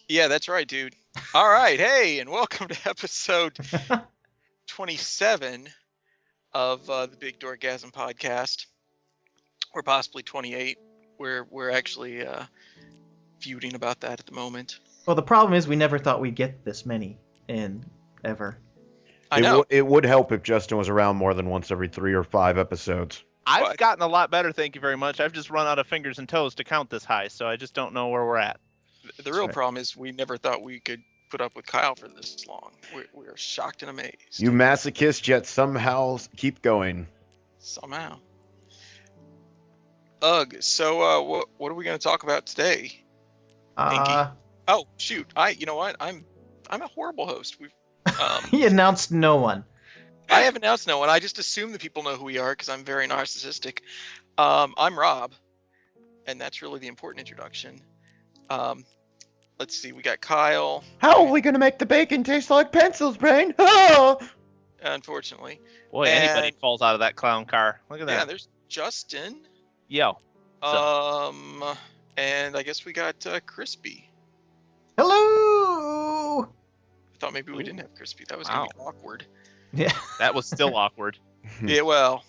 Yeah, that's right, dude. All right, hey, and welcome to episode 27 of the Big Dorkgasm podcast, or possibly 28. We're actually feuding about that at the moment. Well, the problem is we never thought we'd get this many in ever. I know. It would help if Justin was around more than once every 3 or 5 episodes. I've What? gotten a lot better, thank you very much. I've just run out of fingers and toes to count this high, so I just don't know where we're at. The real right. problem is we never thought we could put up with Kyle for this long. We're shocked and amazed. You masochist, yet somehow keep going. Somehow. Ugh. So what are we going to talk about today? Oh shoot! You know what? I'm a horrible host. He announced no one. I have announced no one. I just assume that people know who we are because I'm very narcissistic. I'm Rob, and that's really the important introduction. Let's see. We got Kyle. How are we going to make the bacon taste like pencils, brain? Oh! Unfortunately. Boy, And- anybody falls out of that clown car. Look at Yeah. that. There's Justin. Yo. And I guess we got Krispy. Hello. I thought maybe we didn't have Krispy. That was gonna be awkward. Yeah. That was still awkward. Yeah. Well.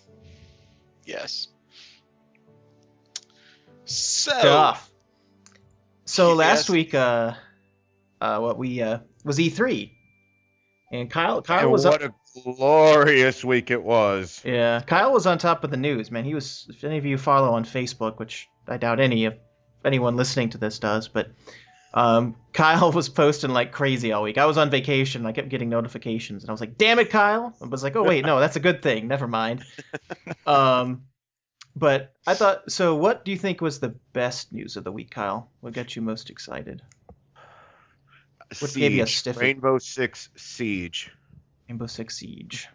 Yes. So. Stuff. So last Yes. week, was E3, and Kyle And was what up. a glorious week it was. Yeah, Kyle was on top of the news, man. He was. If any of you follow on Facebook, which I doubt anyone listening to this does, but Kyle was posting like crazy all week. I was on vacation. I kept getting notifications, and I was like, "Damn it, Kyle!" I was like, "Oh wait, no, that's a good thing. Never mind." But I thought. So, what do you think was the best news of the week, Kyle? What got you most excited? What gave you a Siege. stiffy? Rainbow Six Siege. Rainbow Six Siege.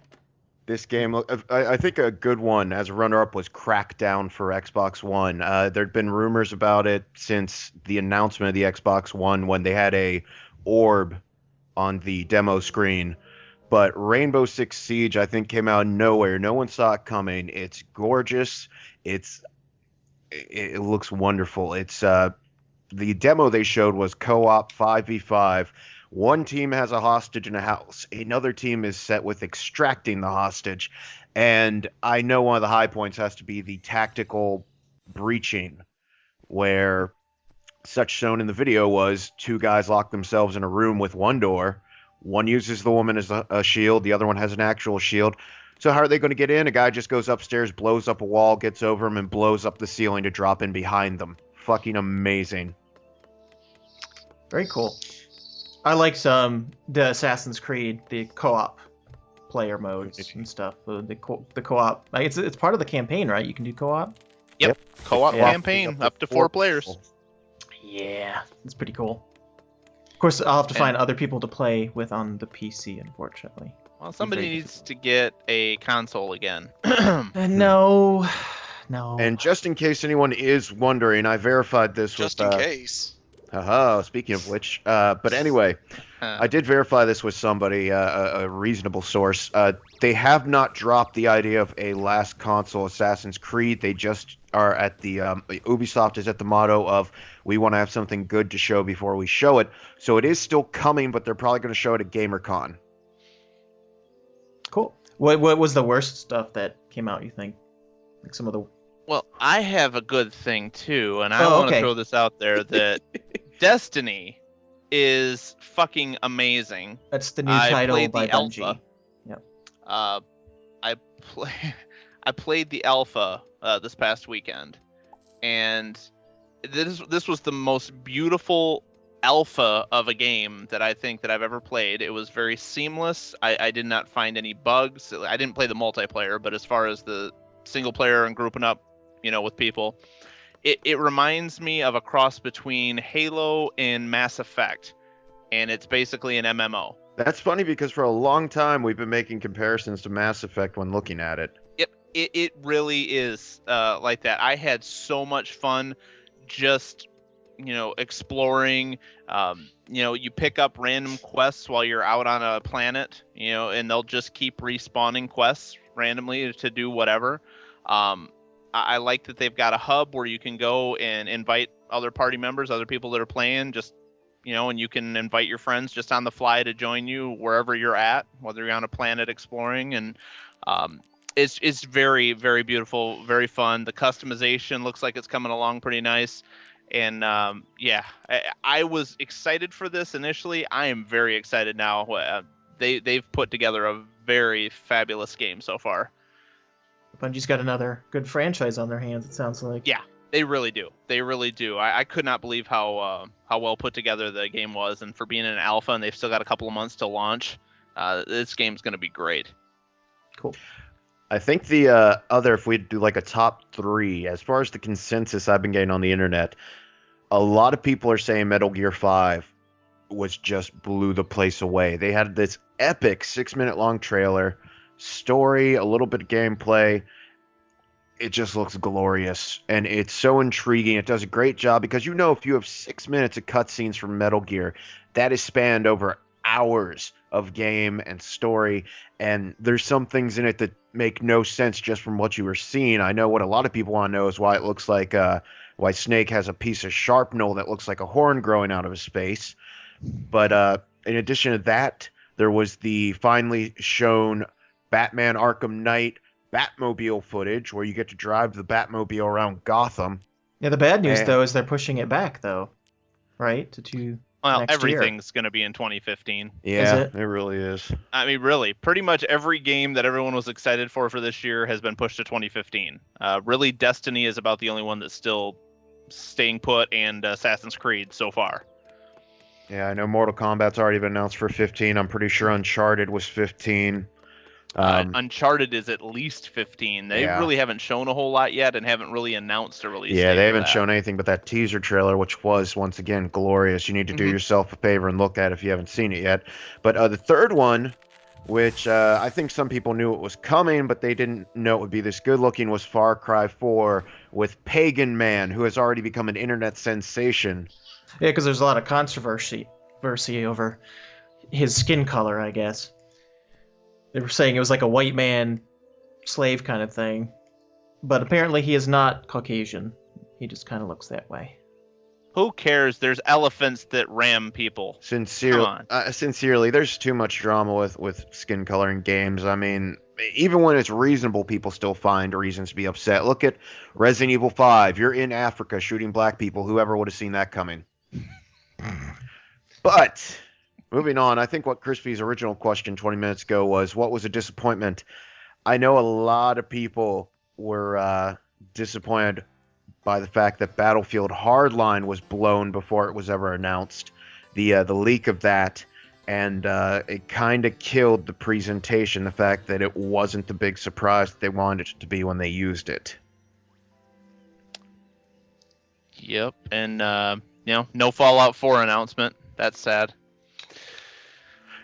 This game, I think a good one as a runner-up was Crackdown for Xbox One. There'd been rumors about it since the announcement of the Xbox One when they had a orb on the demo screen. But Rainbow Six Siege, I think, came out of nowhere. No one saw it coming. It's gorgeous. It looks wonderful. It's the demo they showed was co-op 5v5. One team has a hostage in a house. Another team is set with extracting the hostage. And I know one of the high points has to be the tactical breaching, where such shown in the video was two guys lock themselves in a room with one door. One uses the woman as a shield. The other one has an actual shield. So how are they going to get in? A guy just goes upstairs, blows up a wall, gets over him, and blows up the ceiling to drop in behind them. Fucking amazing. Very cool. I liked the Assassin's Creed, the co-op player modes and stuff. The co-op, like it's part of the campaign, right? You can do co-op. Yep. Co-op Yeah. campaign, up to 4 players. Yeah, it's pretty cool. Of course, I'll have to find other people to play with on the PC, unfortunately. Well, somebody needs to get a console again. No. And just in case anyone is wondering, I verified this Just with... in case. Speaking of which, but anyway, I did verify this with somebody, a reasonable source. They have not dropped the idea of a last console Assassin's Creed. They just are at the Ubisoft is at the motto of we want to have something good to show before we show it. So it is still coming, but they're probably going to show it at GamerCon. Cool. What was the worst stuff that came out, you think? Like some of the... Well, I have a good thing too, and I want to throw this out there that Destiny is fucking amazing. That's the new title by Bungie. Alpha. Yep. I played the alpha this past weekend, and this was the most beautiful alpha of a game that I think that I've ever played. It was very seamless. I did not find any bugs. I didn't play the multiplayer, but as far as the single player and grouping up, with people, it reminds me of a cross between Halo and Mass Effect, and it's basically an MMO. That's funny because for a long time we've been making comparisons to Mass Effect when looking at it. It really is like that. I had so much fun just exploring. You pick up random quests while you're out on a planet, and they'll just keep respawning quests randomly to do whatever. I like that they've got a hub where you can go and invite other party members, other people that are playing, just and you can invite your friends just on the fly to join you wherever you're at, whether you're on a planet exploring. And it's very, very beautiful, very fun. The customization looks like it's coming along pretty nice. And I was excited for this initially. I am very excited now. They've put together a very fabulous game so far. Bungie's got another good franchise on their hands, it sounds like. Yeah, they really do. They really do. I could not believe how well put together the game was, and for being in an alpha and they've still got a couple of months to launch, this game's going to be great. Cool. I think the if we do like a top 3, as far as the consensus I've been getting on the internet, a lot of people are saying Metal Gear 5 was just blew the place away. They had this epic 6-minute long trailer, story, a little bit of gameplay. It just looks glorious, and it's so intriguing. It does a great job because if you have 6 minutes of cutscenes from Metal Gear, that is spanned over hours of game and story, and there's some things in it that make no sense just from what you were seeing. I know what a lot of people want to know is why it looks like why Snake has a piece of shrapnel that looks like a horn growing out of his face. But in addition to that, there was the finally shown Batman Arkham Knight Batmobile footage where you get to drive the Batmobile around Gotham. Yeah, the bad news, though, is they're pushing it back, though, right? Well, everything's going to be in 2015. Yeah, it really is. I mean, really, pretty much every game that everyone was excited for this year has been pushed to 2015. Really, Destiny is about the only one that's still staying put, and Assassin's Creed so far. Yeah, I know Mortal Kombat's already been announced for 15. I'm pretty sure Uncharted was 15. Uncharted is at least 15. They really haven't shown a whole lot yet and haven't really announced a release. Yeah, they haven't shown anything but that teaser trailer, which was, once again, glorious. You need to do yourself a favor and look at it if you haven't seen it yet. But the third one, which I think some people knew it was coming, but they didn't know it would be this good looking, was Far Cry 4 with Pagan Man, who has already become an internet sensation. Yeah, because there's a lot of controversy over his skin color, I guess. They were saying it was like a white man slave kind of thing. But apparently he is not Caucasian. He just kind of looks that way. Who cares? There's elephants that ram people. Sincerely, there's too much drama with skin color in games. I mean, even when it's reasonable, people still find reasons to be upset. Look at Resident Evil 5. You're in Africa shooting black people. Whoever would have seen that coming? But moving on, I think what Krispy's original question 20 minutes ago was, what was a disappointment? I know a lot of people were disappointed by the fact that Battlefield Hardline was blown before it was ever announced. The leak of that, and it kind of killed the presentation, the fact that it wasn't the big surprise that they wanted it to be when they used it. Yep, and no Fallout 4 announcement. That's sad.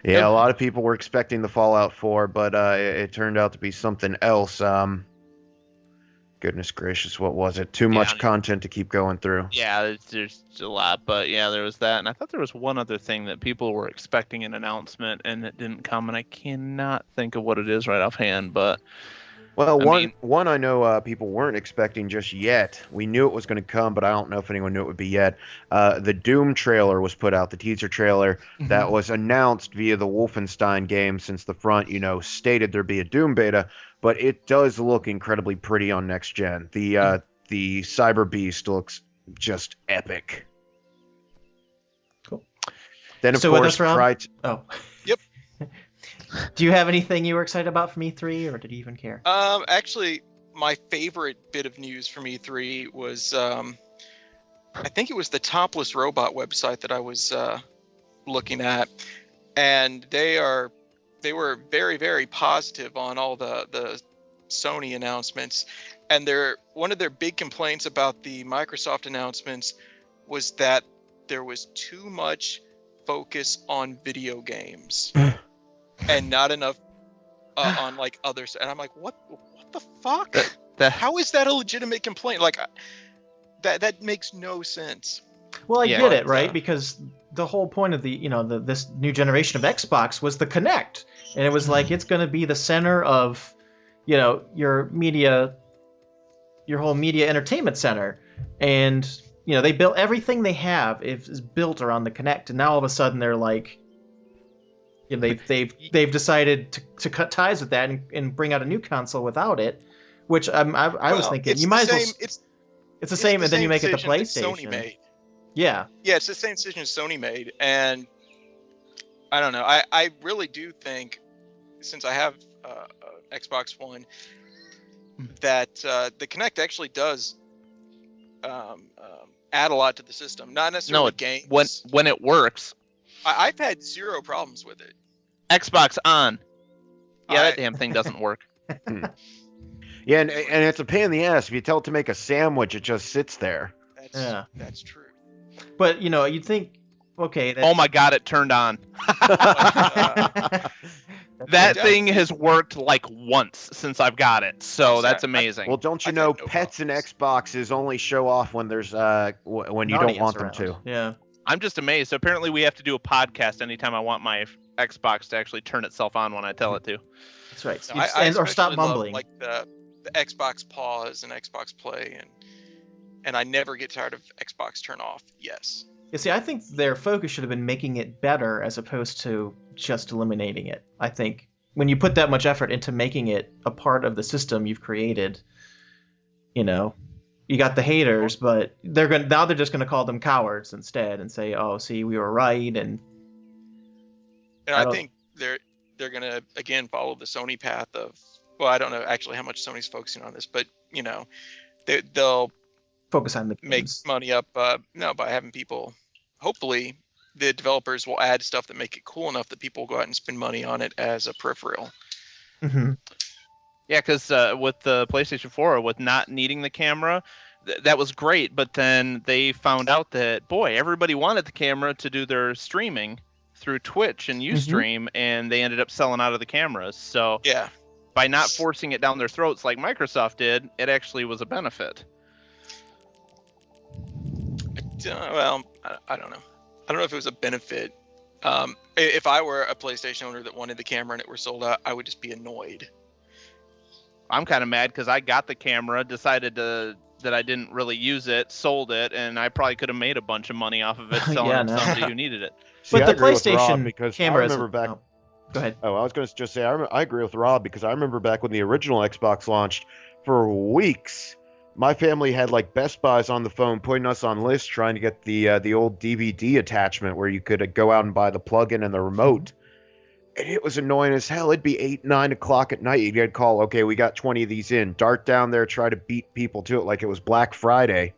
Yeah, a lot of people were expecting the Fallout 4, but it turned out to be something else. Goodness gracious, what was it? Too much content to keep going through. Yeah, there's a lot, but yeah, there was that. And I thought there was one other thing that people were expecting an announcement, and it didn't come, and I cannot think of what it is right offhand, but... Well, one I know people weren't expecting just yet. We knew it was going to come, but I don't know if anyone knew it would be yet. The Doom trailer was put out, the teaser trailer that was announced via the Wolfenstein game, since the front, stated there'd be a Doom beta, but it does look incredibly pretty on next gen. The Cyber Beast looks just epic. Cool. Then of course, Yep. Do you have anything you were excited about from E3, or did you even care? Actually, my favorite bit of news from E3 was, I think it was the Topless Robot website that I was looking at, and they were very, very positive on all the Sony announcements, and one of their big complaints about the Microsoft announcements was that there was too much focus on video games. And not enough on like others, and I'm like, what the fuck? How is that a legitimate complaint? Like, that makes no sense. Well, I get it, right? Because the whole point of this new generation of Xbox was the Kinect, and it was like it's going to be the center of, your whole media entertainment center, and they built everything they have is built around the Kinect, and now all of a sudden they're like, they've decided to cut ties with that and bring out a new console without it, which I was thinking you might as well. It's the same, and then you make it the PlayStation. Sony made. Yeah. Yeah, it's the same decision Sony made, and I don't know. I really do think, since I have Xbox One, that the Kinect actually does add a lot to the system. Not necessarily with games. When it works. I've had zero problems with it. Xbox on. Yeah, that damn thing doesn't work. Yeah, and it's a pain in the ass. If you tell it to make a sandwich, it just sits there. That's true. But you'd think, okay. Oh my God, it turned on. That thing has worked like once since I've got it, so that's amazing. Well, don't you know, pets and Xboxes only show off when there's when you don't want them to. Yeah. I'm just amazed. So apparently we have to do a podcast anytime I want my Xbox to actually turn itself on when I tell it to. That's right. No, or stop mumbling. Like the Xbox pause and Xbox play, and I never get tired of Xbox turn off. Yes. You see, I think their focus should have been making it better as opposed to just eliminating it. I think when you put that much effort into making it a part of the system you've created, you got the haters, but they're just gonna call them cowards instead and say, "Oh, see, we were right." And I think they're gonna again follow the Sony path of, well, I don't know actually how much Sony's focusing on this, but they'll focus on the games. Make money up by having people. Hopefully, the developers will add stuff that make it cool enough that people will go out and spend money on it as a peripheral. Mm-hmm. Yeah, because with the PlayStation 4, with not needing the camera, that was great. But then they found out that, boy, everybody wanted the camera to do their streaming through Twitch and Ustream, and they ended up selling out of the cameras. So yeah, by not forcing it down their throats like Microsoft did, it actually was a benefit. Well, I don't know. I don't know if it was a benefit. If I were a PlayStation owner that wanted the camera and it were sold out, I would just be annoyed. I'm kind of mad because I got the camera, decided that I didn't really use it, sold it, and I probably could have made a bunch of money off of it selling it to somebody who needed it. But the PlayStation camera, I remember back. Go ahead. Oh, I was going to just say I agree with Rob because I remember back when the original Xbox launched, for weeks, my family had like Best Buys on the phone, putting us on lists, trying to get the old DVD attachment where you could go out and buy the plug-in and the remote. And it was annoying as hell. It'd be 8, 9 o'clock at night. You'd get a call, okay, we got 20 of these in. Dart down there, try to beat people to it like it was Black Friday.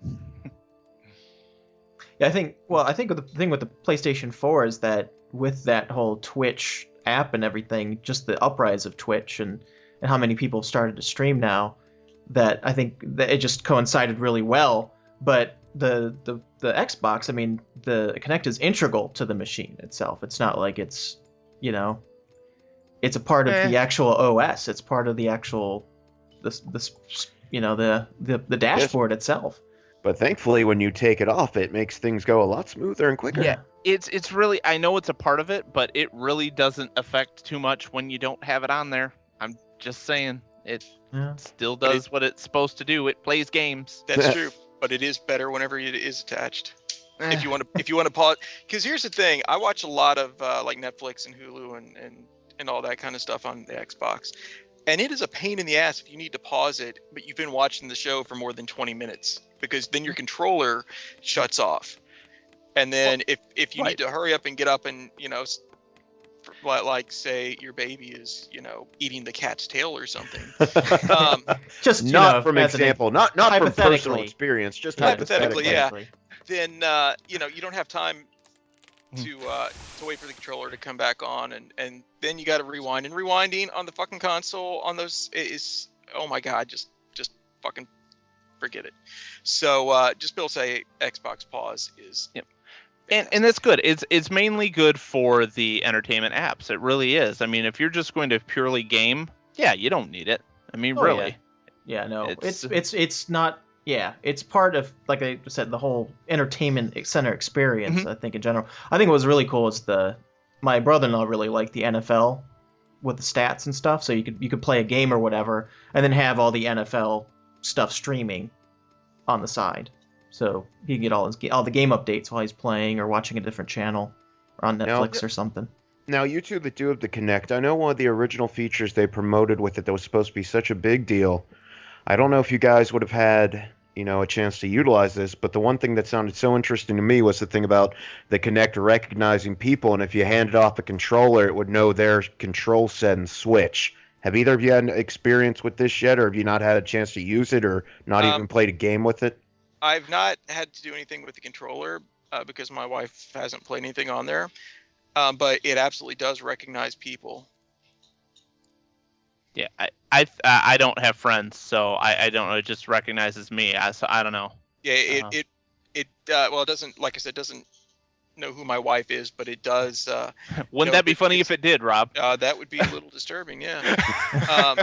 Yeah, I think the thing with the PlayStation 4 is that with that whole Twitch app and everything, just the uprise of Twitch and how many people have started to stream now, that I think that it just coincided really well. But the Xbox, I mean, the Kinect is integral to the machine itself. It's not like it's, it's a part of the actual OS. It's part of the actual the dashboard itself. But thankfully, when you take it off, it makes things go a lot smoother and quicker. Yeah, it's really, I know it's a part of it, but it really doesn't affect too much when you don't have it on there. I'm just saying, it still does what it's supposed to do. It plays games. That's true, but it is better whenever it is attached. If you want to pause, because here's the thing, I watch a lot of like Netflix and Hulu and all that kind of stuff on the Xbox, and it is a pain in the ass if you need to pause it, but you've been watching the show for more than 20 minutes, because then your controller shuts off, and then if you need to hurry up and get up and like say your baby is eating the cat's tail or something, just not from example, not from personal experience, just hypothetically, yeah. Then you don't have time to wait for the controller to come back on, and then you got to rewind, and rewinding on the fucking console on those is, oh my god, just fucking forget it. So just Bill say Xbox pause is and that's good. It's mainly good for the entertainment apps. It really is. I mean, if you're just going to purely game, yeah, you don't need it. I mean, really. Yeah, no. It's not. Yeah, it's part of, like I said, the whole entertainment center experience. I think in general, I think what was really cool is my brother-in-law really liked the NFL with the stats and stuff. So you could play a game or whatever, and then have all the NFL stuff streaming on the side. so he can get all the game updates while he's playing or watching a different channel or on Netflix or something. Now, you two that do have the Kinect, I know one of the original features they promoted with it that was supposed to be such a big deal. I don't know if you guys would have had, a chance to utilize this, but the one thing that sounded so interesting to me was the thing about the Kinect recognizing people, and if you handed off the controller, it would know their control set and switch. Have either of you had an experience with this yet, or have you not had a chance to use it, or not even played a game with it? I've not had to do anything with the controller because my wife hasn't played anything on there, but it absolutely does recognize people. Yeah, I don't have friends, so I don't know. It just recognizes me. So I don't know. Yeah, it doesn't, like I said, doesn't know who my wife is, but it does. Wouldn't that be funny if it did, Rob? That would be a little disturbing, yeah.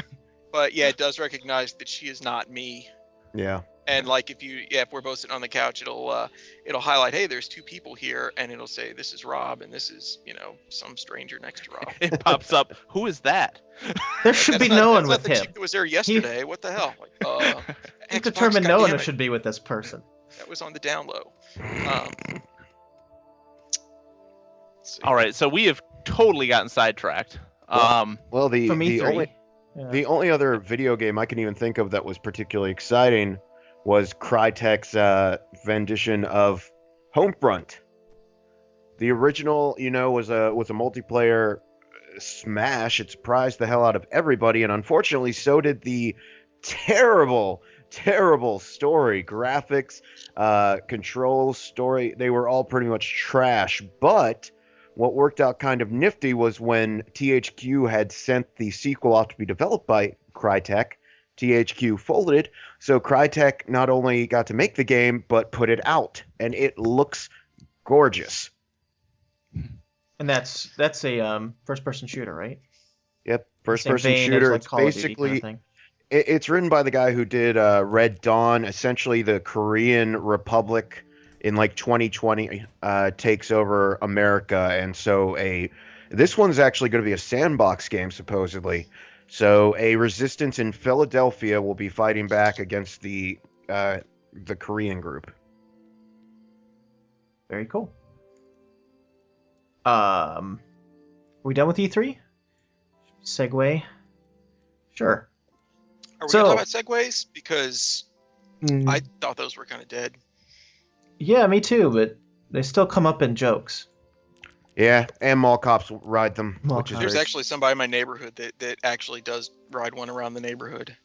But yeah, it does recognize that she is not me. Yeah. And like if we're both sitting on the couch, it'll highlight, hey, there's two people here, and it'll say this is Rob and this is some stranger next to Rob. It pops up. Who is that? There should be no one with him. It was there yesterday. What the hell? He's determined no one should be with this person. That was on the down low. All right, so we have totally gotten sidetracked. Well, the E3. The only other video game I can even think of that was particularly exciting was Crytek's rendition of Homefront. The original, was a multiplayer smash. It surprised the hell out of everybody, and unfortunately, so did the terrible story, graphics, controls, story. They were all pretty much trash. But what worked out kind of nifty was when THQ had sent the sequel off to be developed by Crytek. THQ folded, so Crytek not only got to make the game, but put it out, and it looks gorgeous. And that's a first-person shooter, right? Yep, first-person shooter. Like it's Call of Duty basically kind of thing. It's written by the guy who did Red Dawn. Essentially, the Korean Republic in like 2020 takes over America, and so this one's actually going to be a sandbox game supposedly. So a resistance in Philadelphia will be fighting back against the Korean group. Very cool. Are we done with E3? Segue? Sure. Are we going to talk about segues? Because I thought those were kind of dead. Yeah, me too, but they still come up in jokes. Yeah, and mall cops ride them. There's actually somebody in my neighborhood that actually does ride one around the neighborhood.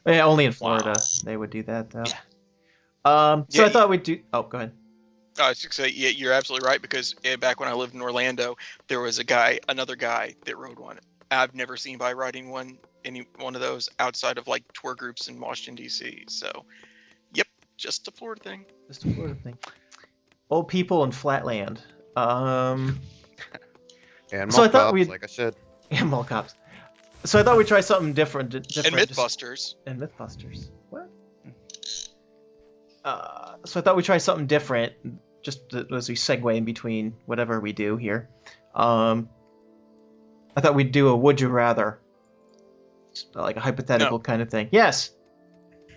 Yeah, only in Florida they would do that, though. Yeah. I thought we'd do... Oh, go ahead. I was just say, yeah, you're absolutely right, because back when I lived in Orlando, there was another guy that rode one. I've never seen by riding any one of those outside of like tour groups in Washington, D.C. So, yep, just a Florida thing. Just a Florida thing. Old people in Flatland. And so I thought cops, we'd... like I said. And mall cops. So I thought we'd try something different. And Mythbusters. And Mythbusters. What? So I thought we'd try something different, just as we segue in between whatever we do here. I thought we'd do a Would You Rather. Like a hypothetical kind of thing. Yes!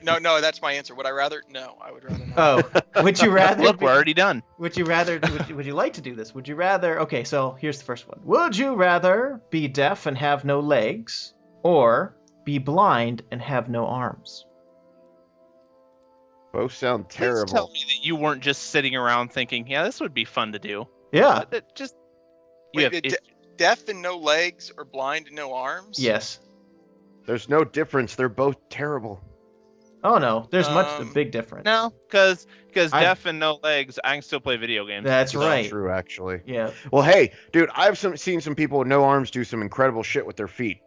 No, that's my answer. Would I rather? No, I would rather not. Oh, would you rather? Look, we're already done. Would you rather? Would you like to do this? Would you rather? Okay, so here's the first one. Would you rather be deaf and have no legs, or be blind and have no arms? Both sound terrible. Please tell me that you weren't just sitting around thinking, yeah, this would be fun to do. Yeah. Deaf and no legs, or blind and no arms? Yes. There's no difference. They're both terrible. Oh no, there's a big difference. No, because deaf and no legs, I can still play video games. That's right. True, actually. Yeah. Well, hey, dude, I've seen some people with no arms do some incredible shit with their feet.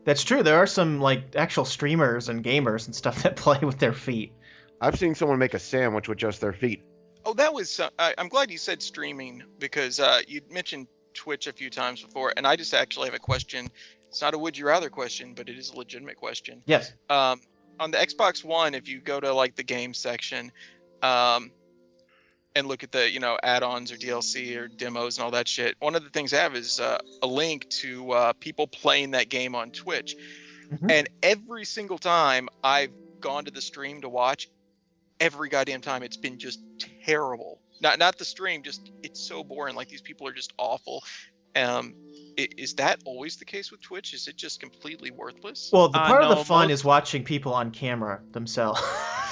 That's true. There are some like actual streamers and gamers and stuff that play with their feet. I've seen someone make a sandwich with just their feet. Oh, that was. I'm glad you said streaming, because you mentioned Twitch a few times before, and I just actually have a question. It's not a would you rather question, but it is a legitimate question. Yes. On the Xbox One, if you go to like the game section, and look at the add-ons or DLC or demos and all that shit, one of the things I have is a link to people playing that game on Twitch. Mm-hmm. And every single time I've gone to the stream to watch, every goddamn time it's been just terrible. Not the stream, just it's so boring. Like, these people are just awful. Is that always the case with Twitch? Is it just completely worthless? Well, the part of the No, fun is watching people on camera themselves.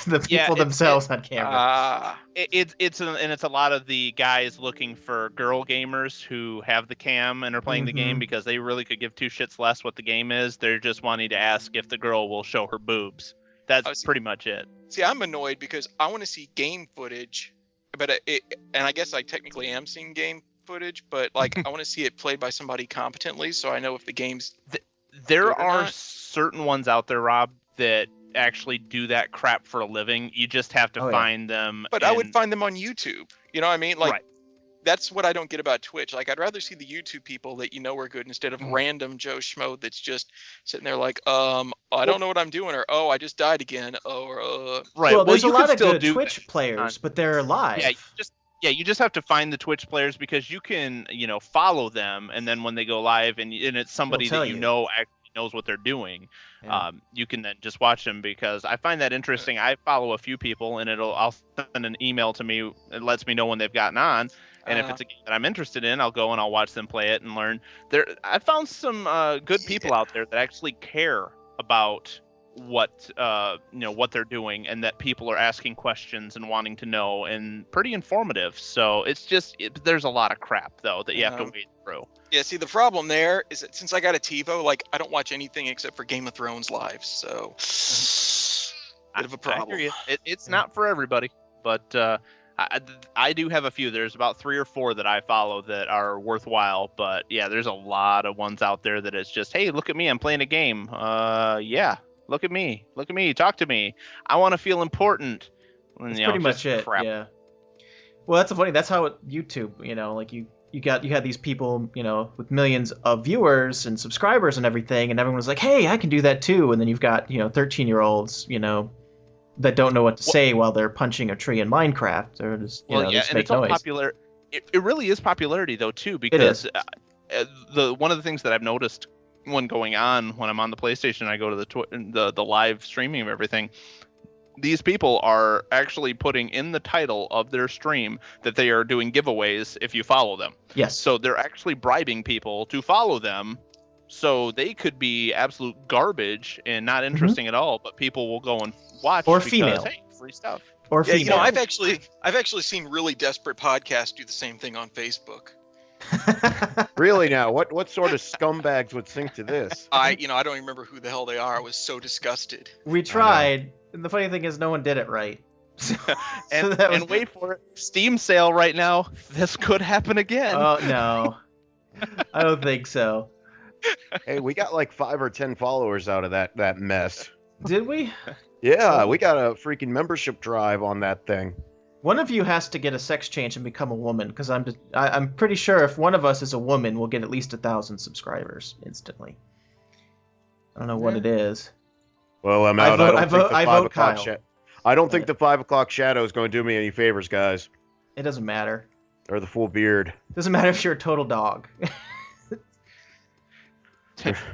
The Yeah, people themselves on camera. It's a lot of the guys looking for girl gamers who have the cam and are playing the game because they really could give two shits less what the game is. They're just wanting to ask if the girl will show her boobs. That's pretty much it. See, I'm annoyed because I want to see game footage, but and I guess I technically am seeing game footage, but like I want to see it played by somebody competently, so I know if the game's there are certain ones out there, Rob, that actually do that crap for a living. You just have to find them. But I would find them on YouTube. You know what I mean? Like, right. That's what I don't get about Twitch. Like, I'd rather see the YouTube people that you know are good instead of random Joe Schmo that's just sitting there like, I don't know what I'm doing, or I just died again, or right. Well, there's a lot of good do Twitch players, but they're live. You just have to find the Twitch players because you can, follow them, and then when they go live and it's somebody that you know actually knows what they're doing, you can then just watch them, because I find that interesting. I follow a few people, and I'll send an email to me. It lets me know when they've gotten on, and if it's a game that I'm interested in, I'll go and I'll watch them play it and learn. I found some good people out there that actually care about what what they're doing, and that people are asking questions and wanting to know, and pretty informative. So it's just there's a lot of crap though that you have to wade through. Yeah, see, the problem there is that since I got a TiVo, like, I don't watch anything except for Game of Thrones live, so bit of a problem. I hear you. It's not for everybody, but I do have a few. There's about 3 or 4 that I follow that are worthwhile, but yeah, there's a lot of ones out there that it's just, hey, look at me, I'm playing a game. Look at me, talk to me. I want to feel important. That's pretty much it. Crap. Yeah. Well, that's how YouTube, like you had these people, with millions of viewers and subscribers and everything, and everyone was like, hey, I can do that too. And then you've got, 13-year-olds, that don't know what to say while they're punching a tree in Minecraft, or just, just and make it's all noise. popular. It really is popularity though too, because one of the things that I've noticed when going on when I'm on the PlayStation, I go to the live streaming of everything. These people are actually putting in the title of their stream that they are doing giveaways if you follow them. Yes. So they're actually bribing people to follow them. So they could be absolute garbage and not interesting at all, but people will go and watch. Or because, female. Hey, free stuff. Or female. I've actually seen really desperate podcasts do the same thing on Facebook. Really now? What sort of scumbags would sink to this? I don't remember who the hell they are. I was so disgusted. We tried, and the funny thing is no one did it right. And wait for it. Steam sale right now. This could happen again. Oh, no. I don't think so. Hey, we got like 5 or 10 followers out of that mess. Did we? Yeah, we got a freaking membership drive on that thing. One of you has to get a sex change and become a woman, because I'm pretty sure if one of us is a woman, we'll get at least 1,000 subscribers instantly. I don't know what it is. Well, I'm out. I vote Kyle. I don't think the 5 o'clock shadow is going to do me any favors, guys. It doesn't matter. Or the full beard. Doesn't matter if you're a total dog.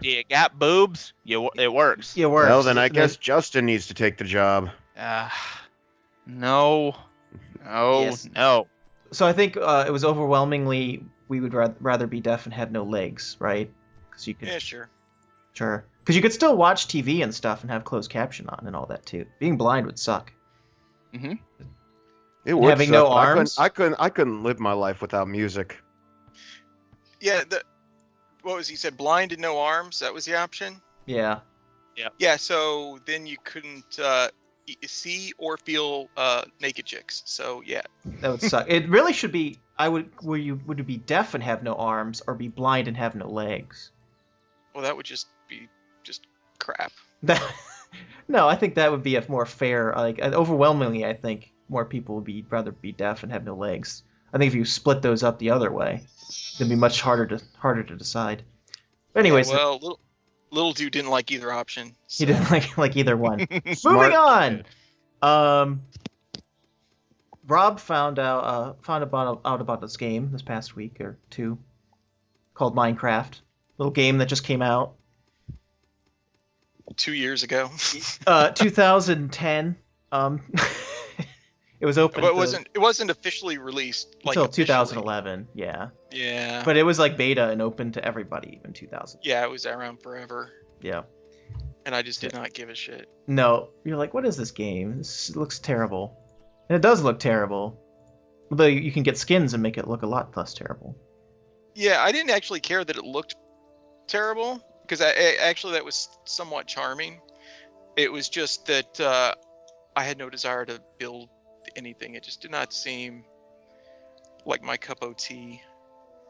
You got boobs? It works. It works. Well, then I guess Justin needs to take the job. No. Yes. No. So I think it was overwhelmingly we would rather be deaf and have no legs, right? Because you could. Yeah, sure. Sure. Because you could still watch TV and stuff and have closed caption on and all that too. Being blind would suck. Mm-hmm. It would having suck. no arms. I couldn't live my life without music. Yeah. What was he said? Blind and no arms. That was the option. Yeah. Yeah. So then you couldn't see or feel naked chicks. So yeah. That would suck. It really should be. Would you be deaf and have no arms, or be blind and have no legs? Well, that would just be crap. No, I think that would be a more fair. Overwhelmingly, I think more people would rather be deaf and have no legs. I think if you split those up the other way, it'd be much harder to decide. But anyways, yeah, well, little dude didn't like either option. So. He didn't like either one. Moving on. Rob found out about this game this past week or two, called Minecraft. Little game that just came out. 2 years ago. 2010. It was open. But it wasn't officially released like until officially. 2011. Yeah. Yeah. But it was like beta and open to everybody in 2000. Yeah, it was around forever. Yeah. And I just did not give a shit. No, you're like, what is this game? This looks terrible. And it does look terrible. Although you can get skins and make it look a lot less terrible. Yeah, I didn't actually care that it looked terrible, because actually that was somewhat charming. It was just that I had no desire to build anything. It just did not seem like my cup of tea.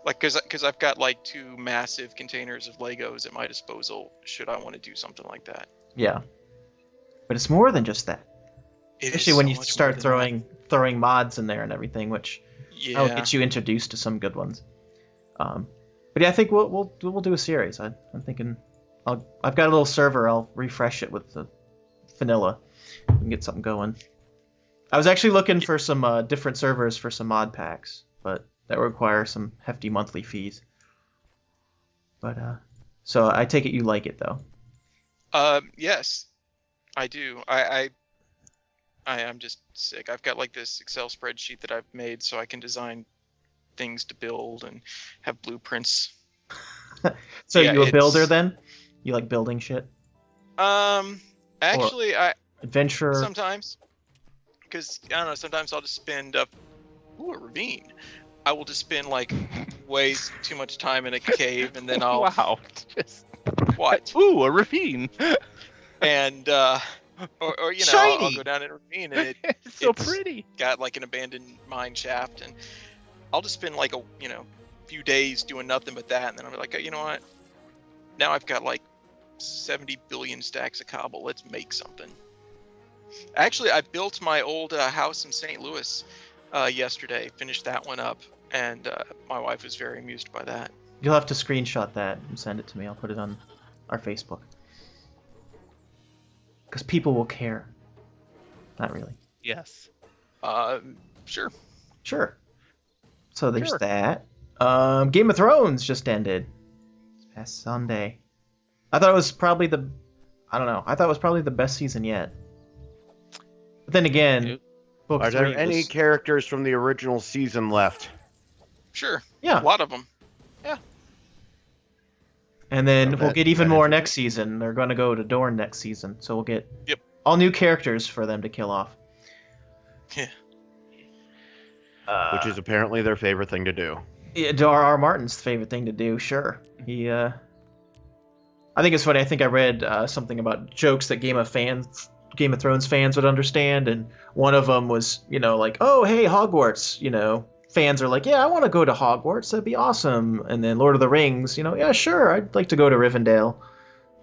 Like, because I've got like 2 massive containers of Legos at my disposal should I want to do something like that. Yeah. But it's more than just that. Especially when you start throwing mods in there and everything, which will get you introduced to some good ones. But yeah, I think we'll do a series. I'm thinking I've got a little server. I'll refresh it with the vanilla and get something going. I was actually looking for some different servers for some mod packs, but that would require some hefty monthly fees. But so I take it you like it though. Yes, I do. I'm just sick. I've got like this Excel spreadsheet that I've made so I can design things to build and have blueprints. So you a builder then? You like building shit? Actually, I adventure sometimes, because I don't know. Sometimes I'll just spend a ravine. I will just spend like way too much time in a cave, and then I'll just what? Ooh, a ravine. And or you know, Shiny. I'll go down in a ravine, and it's so pretty. Got like an abandoned mine shaft, and I'll just spend like a few days doing nothing but that, and then I'll be like, oh, you know what? Now I've got like 70 billion stacks of cobble. Let's make something. Actually, I built my old house in St. Louis yesterday. Finished that one up, and my wife was very amused by that. You'll have to screenshot that and send it to me. I'll put it on our Facebook. Because people will care. Not really. Yes. Sure. Sure. So there's that. Game of Thrones just ended. This past Sunday. I thought it was probably the best season yet. But then again, book Are there 3 any was... characters from the original season left? Sure. Yeah. A lot of them. Yeah. And then we'll get even more interesting. next season. They're going to go to Dorne next season, so we'll get Yep. all new characters for them to kill off. Yeah. Which is apparently their favorite thing to do. Yeah, R.R. Martin's favorite thing to do, sure. He, I think it's funny. I think I read something about jokes that Game of Thrones fans would understand, and one of them was, like, oh, hey, Hogwarts, fans are like, yeah, I want to go to Hogwarts, that'd be awesome. And then Lord of the Rings, yeah, sure, I'd like to go to Rivendell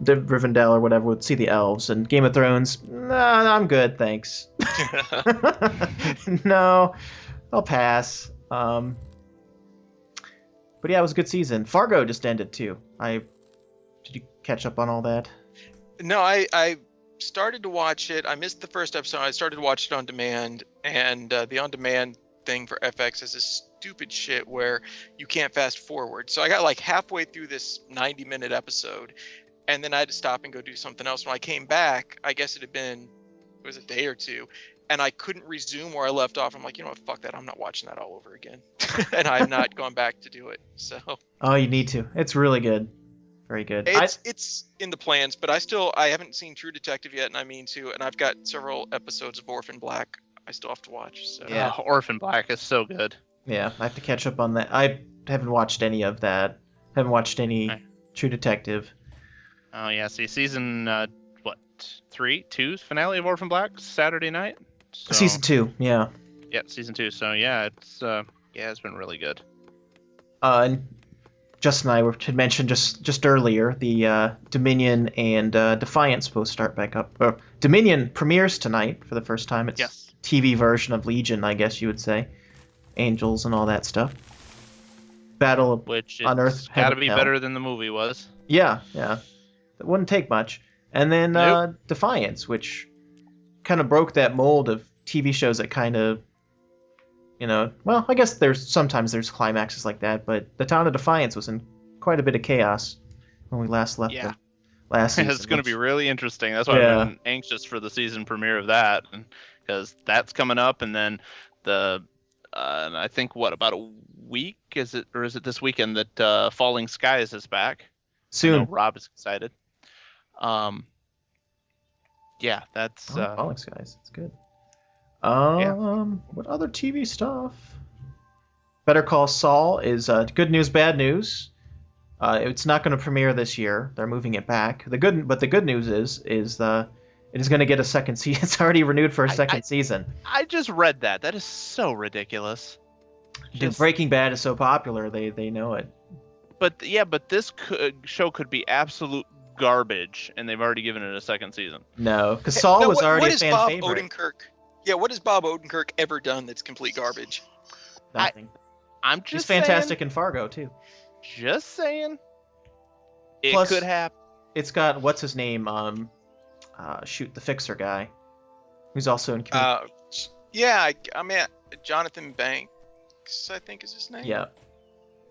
or whatever, would see the elves. And Game of Thrones, nah, I'm good, thanks. No, I'll pass. But yeah, it was a good season. Fargo just ended too. Did you catch up on all that? No, I started to watch it. I missed the first episode. I started to watch it on demand, and the on-demand thing for FX is this stupid shit where you can't fast forward. So I got like halfway through this 90-minute episode, and then I had to stop and go do something else. When I came back, I guess it was a day or two, and I couldn't resume where I left off. I'm like, you know what, fuck that. I'm not watching that all over again. And I have not gone back to do it. So. Oh, you need to. It's really good. Very good. It's in the plans, but I haven't seen True Detective yet, and I mean to, and I've got several episodes of Orphan Black I still have to watch. So. Yeah, Orphan Black is so good. Yeah, I have to catch up on that. I haven't watched any of that. Haven't watched any True Detective. Oh yeah, see season 2's finale of Orphan Black Saturday night. So, Season 2, yeah. Yeah, season 2. So yeah, it's been really good. And Justin and I had mentioned just earlier the Dominion and Defiance both start back up. Dominion premieres tonight for the first time. It's TV version of Legion, I guess you would say. Angels and all that stuff. Battle Which on Earth. Got to be better than the movie was. Yeah. It wouldn't take much. And then Defiance, which kind of broke that mold of TV shows that kind of, well, I guess sometimes there's climaxes like that, but the town of Defiance was in quite a bit of chaos when we last left them. last season. It's going to be which- really interesting. That's why Yeah. I'm anxious for the season premiere of that, because that's coming up, and then and I think about a week is it this weekend that Falling Skies is back. I know soon. Rob is excited. Yeah, that's Falling Skies. It's good. Yeah. What other TV stuff? Better Call Saul is good news, bad news. It's not going to premiere this year. They're moving it back. The good news is it is going to get a second season. It's already renewed for a second season. I just read that. That is so ridiculous. Because Breaking Bad is so popular, they know it. But this show could be absolute garbage, and they've already given it a second season. No, because Saul Now, was already a fan Bob favorite. Odenkirk? Yeah, what has Bob Odenkirk ever done that's complete garbage? Nothing. I'm just He's fantastic in Fargo too. Just saying. It Plus- could happen. It's got what's his name? The Fixer guy, who's also in. Yeah, I mean Jonathan Banks, I think is his name. Yeah.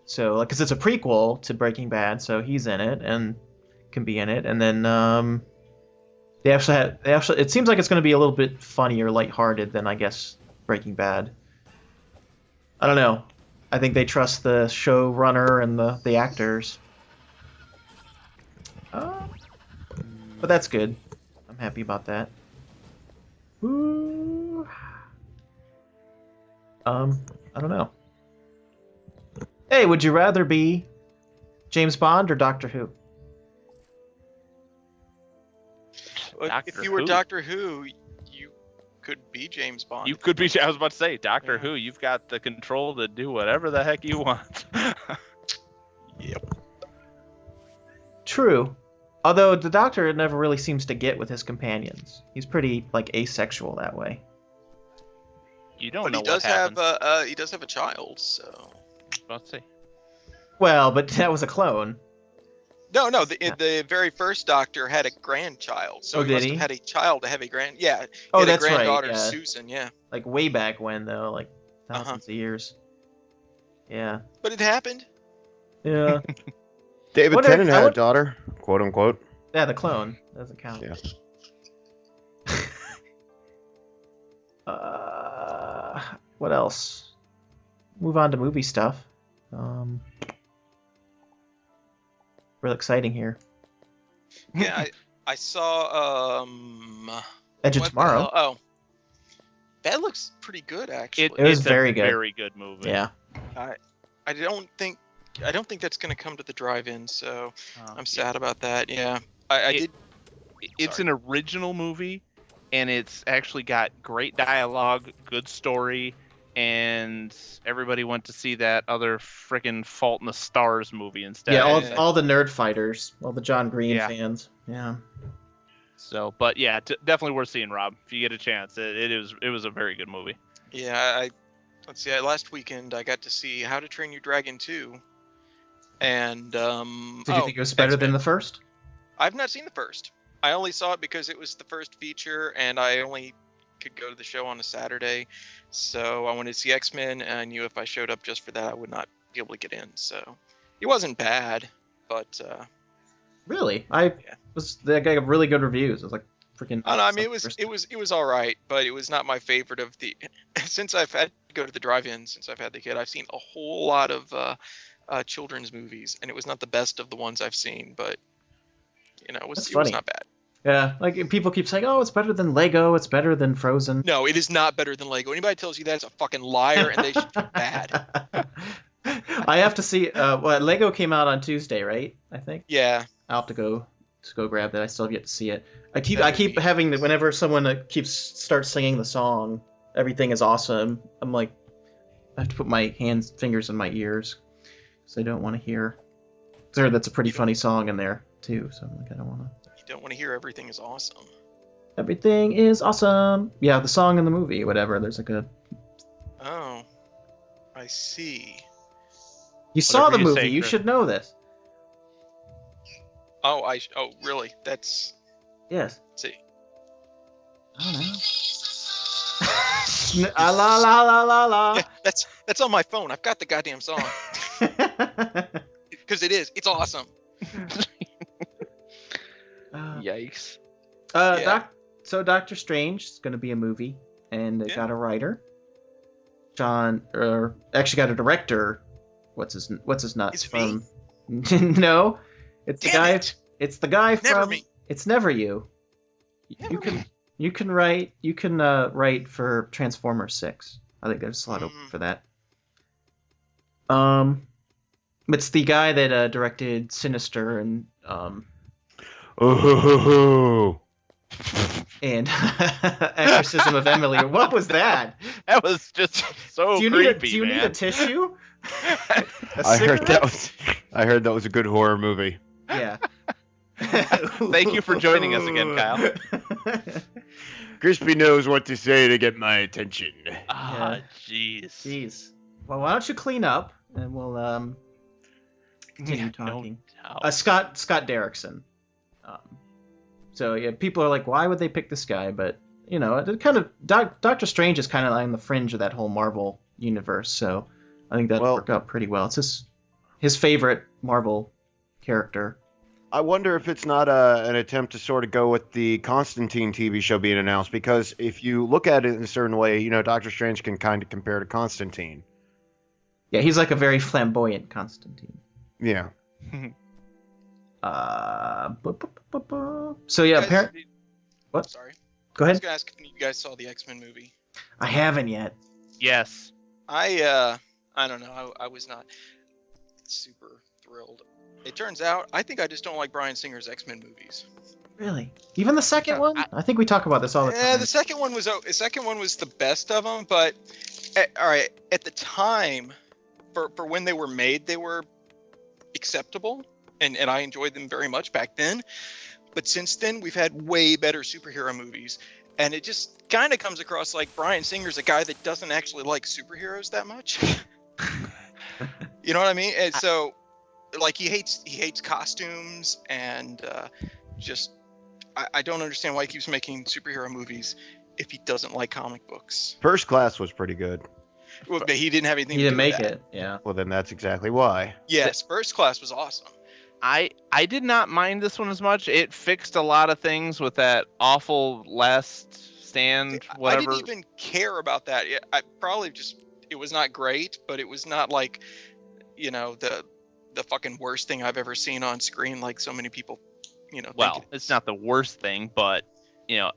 So, like, because it's a prequel to Breaking Bad, so he's in it and can be in it, and then they actually it seems like it's going to be a little bit funnier, lighthearted than I guess Breaking Bad. I don't know. I think they trust the showrunner and the actors. But that's good. I'm happy about that. Ooh. I don't know. Hey, would you rather be James Bond or Doctor Who? If you were Doctor Who, you could be James Bond. You could be. I was about to say, Doctor Who. You've got the control to do whatever the heck you want. Yep. True. Although the Doctor never really seems to get with his companions. He's pretty like asexual that way. You don't But know he does what happens. he does have a child, so. Let's see. Well, but that was a clone. No, the very first Doctor had a grandchild, so Oh, he did must he? have had a child to have a Yeah. Oh, he had that's a right, granddaughter, yeah. Susan. Yeah. Like way back when, though, like thousands of years. Yeah. But it happened. Yeah. David What Tennant if- had I a daughter, quote unquote. Yeah, the clone doesn't count. Yeah. What else? Move on to movie stuff. Real exciting here. Yeah, I saw Edge of what the Tomorrow. hell? Oh, that looks pretty good actually. It was It's very a good. Very good movie. Yeah. I don't think that's gonna come to the drive-in, so I'm sad about that. Yeah, I did. It's Sorry. an original movie, and it's actually got great dialogue, good story, and everybody went to see that other frickin' Fault in the Stars movie instead. Yeah, Yeah. all the nerd fighters, all the John Green Yeah. fans. Yeah. So, but yeah, definitely worth seeing, Rob, if you get a chance. It was a very good movie. Yeah, let's see. Last weekend I got to see How to Train Your Dragon 2, and Did you think it was better than the first? I've not seen the first. I only saw it because it was the first feature, and I only could go to the show on a Saturday. So I wanted to see X-Men, and I knew if I showed up just for that, I would not be able to get in. So it wasn't bad, but Really? Yeah. That got really good reviews. It was like freaking. I don't know, I mean, it was all right, but it was not my favorite of the. Since I've had to go to the drive-in, since I've had the kid, I've seen a whole lot of children's movies, and it was not the best of the ones I've seen, but it was not bad. Yeah, like people keep saying, "Oh, it's better than Lego. It's better than Frozen." No, it is not better than Lego. Anybody tells you that is a fucking liar, and they should be bad. I have to see. Lego came out on Tuesday, right? I think. Yeah. I'll have to go grab that. I still have yet to see it. I keep having whenever someone starts singing the song, everything is awesome. I'm like, I have to put my fingers in my ears, because I don't want to hear. That's a pretty funny song in there too. So I'm like, I don't want to. You don't want to hear everything is awesome. Everything is awesome. Yeah, the song in the movie, whatever. There's like a. Oh, I see. You saw the you movie. say, You Chris. should know this. Oh, really? That's. Yes. Let's see. I don't know. La la la la la la. Yeah, that's on my phone. I've got the goddamn song because it's awesome. Yikes. Yeah. So Doctor Strange is going to be a movie, and they Yeah. got a writer. Actually got a director. What's his nuts Is it from? No, it's the Damn guy. it. It's the guy Never from. me. It's Never You. Never You can me. you can write write for Transformers 6. I think there's a slot open for that. It's the guy that directed Sinister and Oh. and Exorcism of Emily. What was that? That was just so Do you creepy, need a man. tissue? I heard that was a good horror movie. Yeah. Thank you for joining us again, Kyle. Krispy knows what to say to get my attention. Ah, jeez. Jeez. Well, why don't you clean up and we'll continue No talking. doubt. Scott Derrickson. So yeah, people are like, why would they pick this guy? But it kind of Doctor Strange is kind of on the fringe of that whole Marvel universe. So I think that worked out pretty well. It's his favorite Marvel character. I wonder if it's not an attempt to sort of go with the Constantine TV show being announced, because if you look at it in a certain way, Doctor Strange can kind of compare to Constantine. Yeah, he's like a very flamboyant Constantine. Yeah. So yeah, You guys- apparently. What? Sorry. Go I was ahead. gonna ask if you guys saw the X-Men movie. I haven't yet. Yes. I don't know. I was not super thrilled. It turns out I think I just don't like Bryan Singer's X-Men movies. Really? Even the second one? I think we talk about this all the Yeah, time. the second one was the best of them, but all right, at the time for when they were made, they were acceptable, and I enjoyed them very much back then. But since then, we've had way better superhero movies, and it just kind of comes across like Bryan Singer's a guy that doesn't actually like superheroes that much. You know what I mean? And so, like, he hates costumes, and just I don't understand why he keeps making superhero movies if he doesn't like comic books. First Class was pretty good. Well, but he didn't have anything. He to didn't do with make that. it. Yeah. Well, then that's exactly why. Yes, First Class was awesome. I did not mind this one as much. It fixed a lot of things with that awful Last Stand, whatever. I didn't even care about that. I probably it was not great, but it was not like, the fucking worst thing I've ever seen on screen, like so many people, Well, think it it's is. not the worst thing, but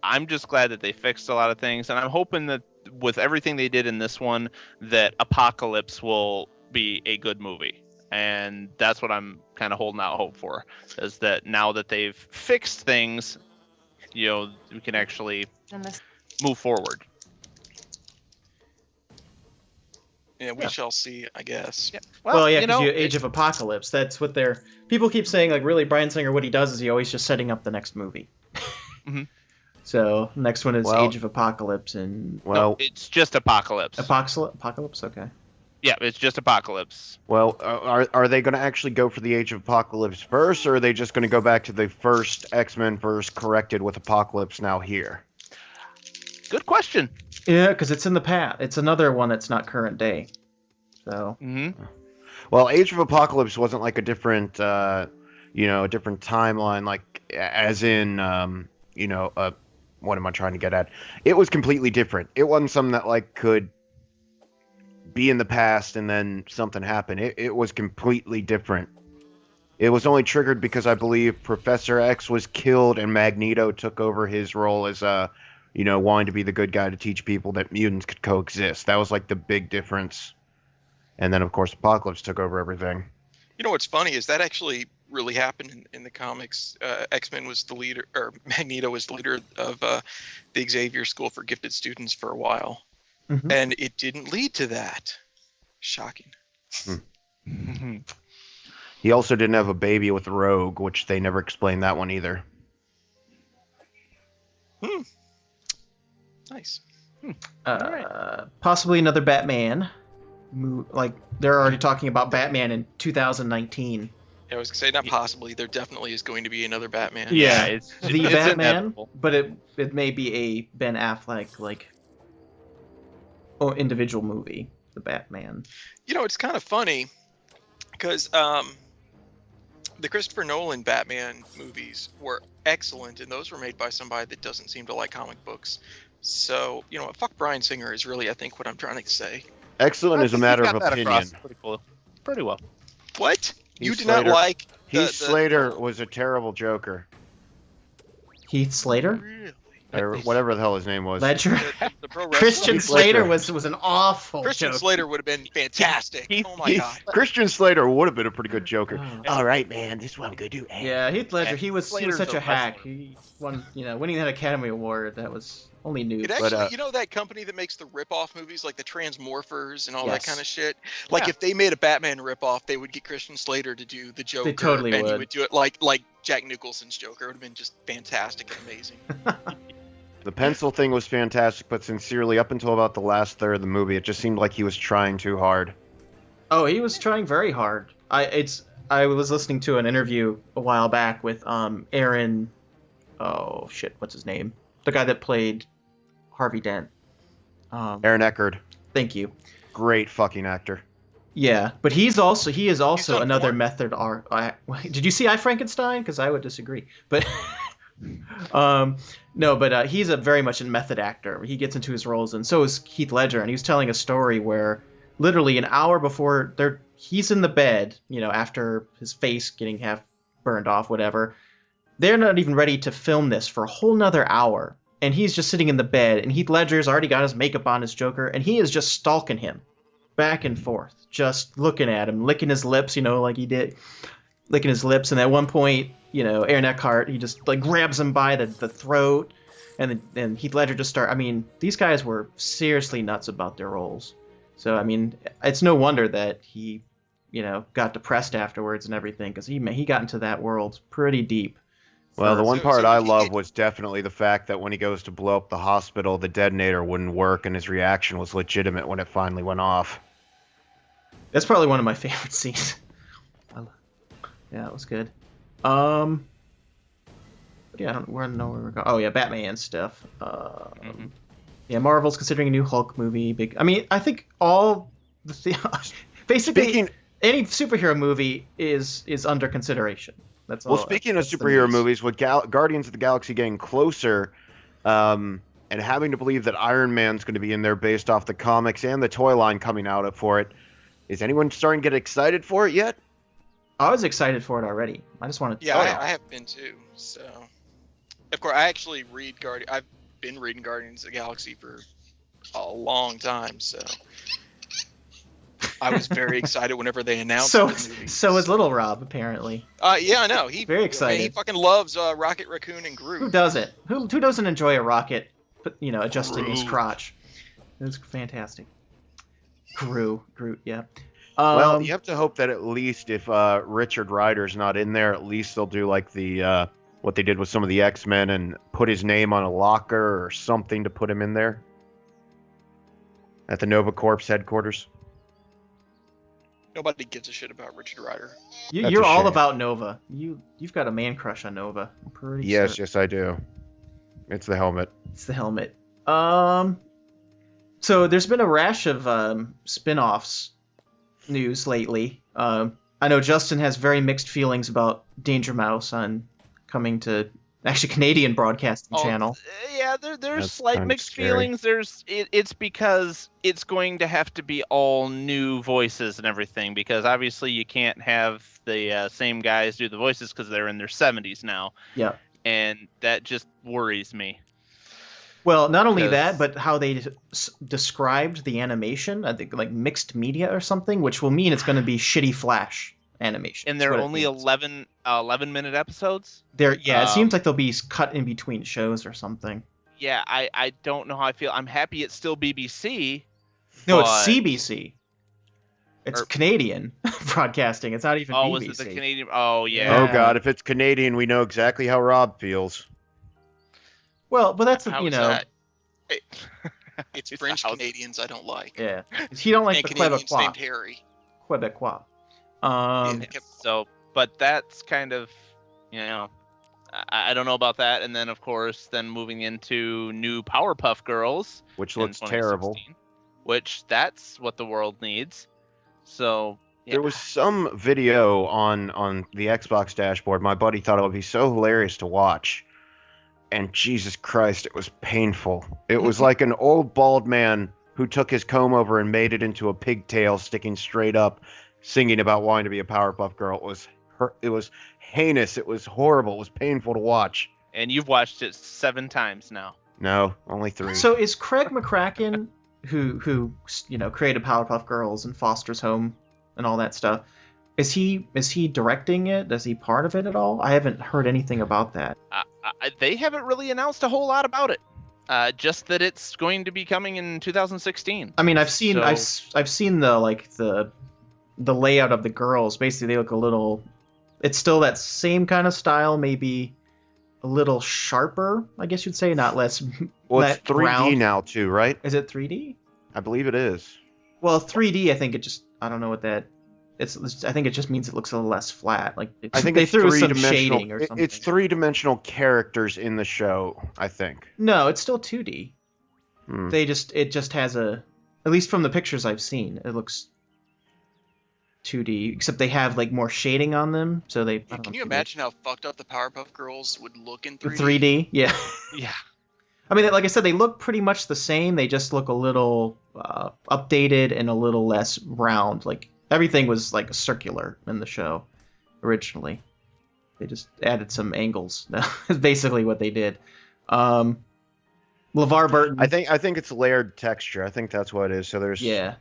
I'm just glad that they fixed a lot of things, and I'm hoping that with everything they did in this one, that Apocalypse will be a good movie. And that's what I'm kind of holding out hope for, is that now that they've fixed things, we can actually move forward. Yeah, we shall see, I guess. Yeah. Well, yeah, because Age of Apocalypse. That's what people keep saying. Like, really, Bryan Singer, what he does is he always just setting up the next movie. Mhm. So next one is Age of Apocalypse and it's just Apocalypse. Apocalypse. Okay. Yeah, it's just Apocalypse. Well, are they going to actually go for the Age of Apocalypse first, or are they just going to go back to the first X-Men verse corrected with Apocalypse now here? Good question. Yeah, because it's in the past. It's another one that's not current day. So. Mm-hmm. Well, Age of Apocalypse wasn't like a different, a different timeline, like as in, what am I trying to get at? It was completely different. It wasn't something that like could be in the past and then something happened. It was completely different. It was only triggered because I believe Professor X was killed and Magneto took over his role as wanting to be the good guy to teach people that mutants could coexist. That was like the big difference. And then of course Apocalypse took over everything. You know what's funny is that actually really happened in the comics. X-Men was the leader, or Magneto was the leader of the Xavier School for Gifted Students for a while. Mm-hmm. And it didn't lead to that. Shocking. He also didn't have a baby with Rogue, which they never explained that one either. Nice. Possibly another Batman. Like they're already talking about Batman in 2019. I was gonna say not possibly. There definitely is going to be another Batman. Yeah, it's the it's Batman, inevitable. but it may be a Ben Affleck individual movie, the Batman. It's kind of funny because the Christopher Nolan Batman movies were excellent, and those were made by somebody that doesn't seem to like comic books. So, you know what? Fuck Bryan Singer is really, I think, what I'm trying to say. Excellent I is a think matter you of got that opinion. across pretty well. What? You Heath did not Slater- like Heath Slater was a terrible Joker, Heath Slater? Really? or whatever the hell his name was. Ledger? The pro wrestler? Christian Heath Slater Slater. was an awful Christian joke. Slater would have been fantastic. Oh my god. Christian Slater would have been a pretty good Joker. Oh. All right, man, this is what I'm gonna do. Yeah, Heath Ledger, he was Slater's such a a hack. wrestler. He won, winning that Academy Award, that was only news. It actually, But, you know that company that makes the rip-off movies, like the Transmorphers and all that Yes. kind of shit? Like, Yeah. if they made a Batman rip-off, they would get Christian Slater to do the Joker. totally and he would. would do it like Jack Nicholson's Joker. It would have been just fantastic and amazing. The pencil thing was fantastic, but sincerely, up until about the last third of the movie, it just seemed like he was trying too hard. Oh, he was trying very hard. I was listening to an interview a while back with Aaron. Oh shit, what's his name? The guy that played Harvey Dent. Aaron Eckhart, Thank you. great fucking actor. Yeah, but he is also done another porn? method art. Did you see I Frankenstein? Because I would disagree. But no, but he's a very much a method actor. He gets into his roles, and so is Heath Ledger. And he was telling a story where literally an hour before he's in the bed, after his face getting half burned off, whatever. They're not even ready to film this for a whole nother hour, and he's just sitting in the bed. And Heath Ledger's already got his makeup on as Joker, and he is just stalking him, back and forth, just looking at him, licking his lips, like he did, licking his lips. And at one point, Aaron Eckhart, he just like grabs him by the throat, and then Heath Ledger just these guys were seriously nuts about their roles. So it's no wonder that he, got depressed afterwards and everything, because he got into that world pretty deep. Well, the one So- part so I he- love was definitely the fact that when he goes to blow up the hospital, the detonator wouldn't work, and his reaction was legitimate when it finally went off. That's probably one of my favorite scenes. Yeah, it was good. Yeah, I don't know where we're going. Oh yeah, Batman stuff. Yeah, Marvel's considering a new Hulk movie. I think all basically Speaking any superhero movie is under consideration. That's all. Well, speaking of that's the superhero news. movies, with Guardians of the Galaxy getting closer, and having to believe that Iron Man's going to be in there based off the comics and the toy line coming out for it, is anyone starting to get excited for it yet? I was excited for it already. I just wanted to. Yeah, I have been too. So, of course, I actually I've been reading Guardians of the Galaxy for a long time, so I was very excited whenever they announced So the movie. so is Little Rob apparently. Yeah, I know. He Very excited. He fucking loves Rocket Raccoon and Groot. Who doesn't? Who doesn't enjoy a rocket, adjusting his Groot. crotch? It's fantastic. Groot, yeah. Well, you have to hope that at least if Richard Rider's not in there, at least they'll do like the what they did with some of the X-Men and put his name on a locker or something to put him in there at the Nova Corps headquarters. Nobody gives a shit about Richard Rider. That's You're a all shame. about Nova. You've got a man crush on Nova. I'm pretty Yes, certain. yes, I do. It's the helmet. It's the helmet. So there's been a rash of spin-offs news lately. I know Justin has very mixed feelings about Danger Mouse on coming to actually Canadian broadcasting channel. Yeah, there's That's slight kind of mixed scary. feelings. It's because it's going to have to be all new voices and everything, because obviously you can't have the same guys do the voices because they're in their 70s now, Yeah. and that just worries me. Well, not only 'Cause- that, but how they described the animation, I think like mixed media or something, which will mean it's going to be shitty Flash animation. And That's they're what it only means. 11-minute episodes. It seems like they'll be cut in between shows or something. Yeah, I don't know how I feel. I'm happy it's still BBC. No, but- it's CBC. It's Or- Canadian broadcasting. It's not even Oh, BBC. was it the Canadian? Oh, yeah. Yeah. Oh God, if it's Canadian, we know exactly how Rob feels. Well, but that's How is that? It's It's French the house. Canadians I don't like. yeah. He don't like And the Canadians named Quebecois. Harry. Quebecois. Yeah, they kept- So, but that's kind of, I don't know about that. And then, of course, then moving into new Powerpuff Girls, Which in looks terrible. 2016, which that's what the world needs. So, There was some video on the Xbox dashboard. My buddy thought it would be so hilarious to watch. And Jesus Christ, it was painful. It was like an old bald man who took his comb over and made it into a pigtail sticking straight up, singing about wanting to be a Powerpuff Girl. It was heinous. It was horrible. It was painful to watch. And you've watched it 7 times now. No, only 3. So is Craig McCracken, who created Powerpuff Girls and Foster's Home and all that stuff, is he directing it? Is he part of it at all? I haven't heard anything about that. They haven't really announced a whole lot about it. Just that it's going to be coming in 2016. I mean, I've seen the layout of the girls. Basically, they look a little. It's still that same kind of style, maybe a little sharper, I guess you'd say, not less. Well, it's 3D round. Now too, right? Is it 3D? I believe it is. Well, 3D, I think I don't know what that. I think it just means it looks a little less flat. Like I think they threw some shading or something. It's 3-dimensional characters in the show, I think. No, it's still 2D. It just has at least from the pictures I've seen, it looks 2D, except they have like more shading on them. So they. Can you imagine how fucked up the Powerpuff Girls would look in 3D? 3D, yeah. Yeah. I mean, like I said, they look pretty much the same. They just look a little updated and a little less round. Like everything was like circular in the show originally. They just added some angles. That's basically what they did. LeVar Burton. I think it's layered texture. I think that's what it is. So there's. Yeah.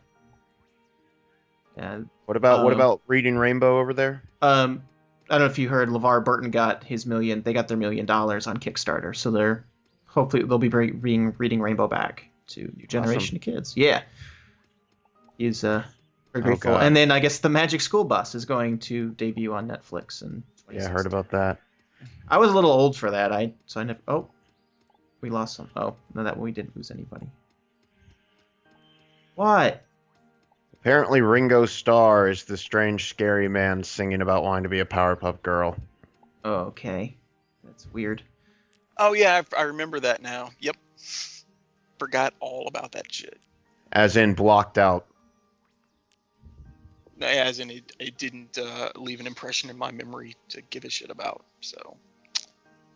What about Reading Rainbow over there? I don't know if you heard, LeVar Burton got his $1 million. They got their $1 million on Kickstarter, so hopefully they'll be bringing Reading Rainbow back to a new generation of kids. Yeah, he's very grateful. And then I guess the Magic School Bus is going to debut on Netflix. Yeah, I heard about that. I was a little old for that. I never. Oh, we lost some. Oh, no, we didn't lose anybody. What? Apparently Ringo Starr is the strange, scary man singing about wanting to be a Powerpuff Girl. Oh, okay. That's weird. Oh, yeah, I remember that now. Yep. Forgot all about that shit. As in blocked out. As in it didn't leave an impression in my memory to give a shit about, so...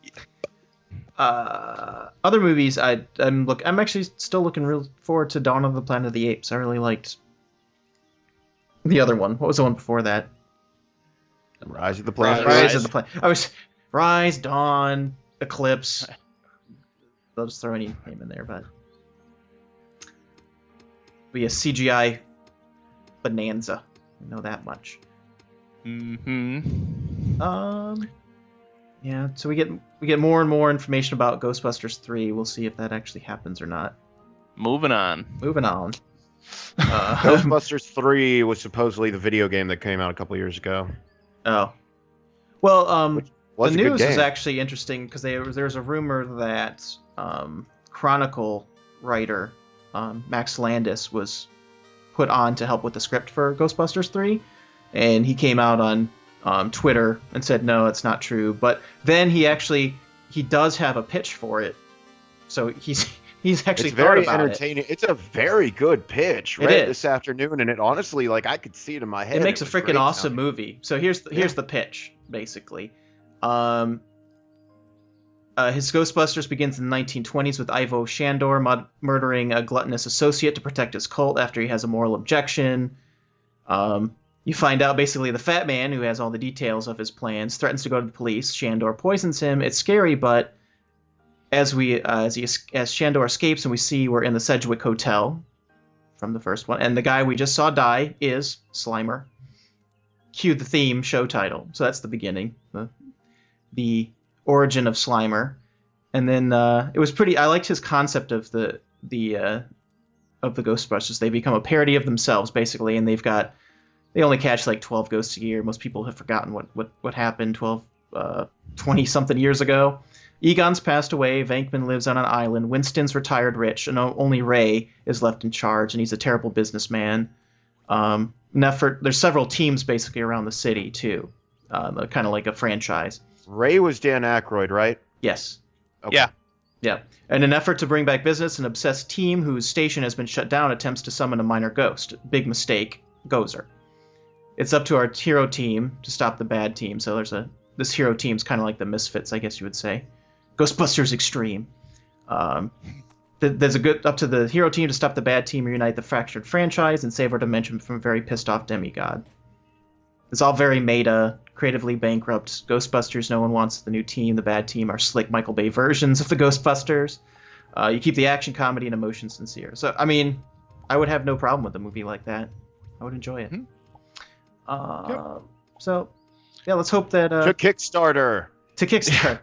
Yeah. Other movies, I'm actually still looking real forward to Dawn of the Planet of the Apes. I really liked the other one. What was the one before that? Rise of the Planet. Rise of the Planet. Rise, Dawn, Eclipse. They'll just throw any name in there, but be a CGI bonanza. I know that much. Yeah, so we get more and more information about Ghostbusters 3. We'll see if that actually happens or not. Moving on. Ghostbusters 3 was supposedly the video game that came out a couple years ago. Oh. Well, the news is game. actually interesting because there's a rumor that Chronicle writer Max Landis was put on to help with the script for Ghostbusters 3, and he came out on Twitter and said no, it's not true. But then he does have a pitch for it, so he's actually it's very thought about entertaining. It's a very good pitch. Read it this afternoon, and it honestly, like, I could see it in my head. It makes a freaking awesome movie. So here's the pitch, basically. His Ghostbusters begins in the 1920s with Ivo Shandor murdering a gluttonous associate to protect his cult after he has a moral objection. You find out basically the fat man, who has all the details of his plans, threatens to go to the police. Shandor poisons him. It's scary, but as Shandor escapes and we see we're in the Sedgwick Hotel from the first one, and the guy we just saw die is Slimer. Cue the theme show title. So that's the beginning, the origin of Slimer, and then it was pretty. I liked his concept of the Ghostbusters. They become a parody of themselves basically, and they only catch like 12 ghosts a year. Most people have forgotten what happened 20 something years ago. Egon's passed away. Venkman lives on an island. Winston's retired rich, and only Ray is left in charge, and he's a terrible businessman. There's several teams basically around the city too, kind of like a franchise. Ray was Dan Aykroyd, right? Yes. Okay. Yeah. In an effort to bring back business, an obsessed team whose station has been shut down attempts to summon a minor ghost. Big mistake. Gozer. it's up to our hero team to stop the bad team. So this hero team's kind of like the Misfits, I guess you would say. Ghostbusters Extreme. There's up to the hero team to stop the bad team, reunite the fractured franchise, and save our dimension from a very pissed off demigod. It's all very meta, creatively bankrupt. Ghostbusters, no one wants the new team. The bad team are slick Michael Bay versions of the Ghostbusters. You keep the action, comedy, and emotion sincere. So, I mean, I would have no problem with a movie like that. I would enjoy it. So, yeah, let's hope that... to Kickstarter. To Kickstarter.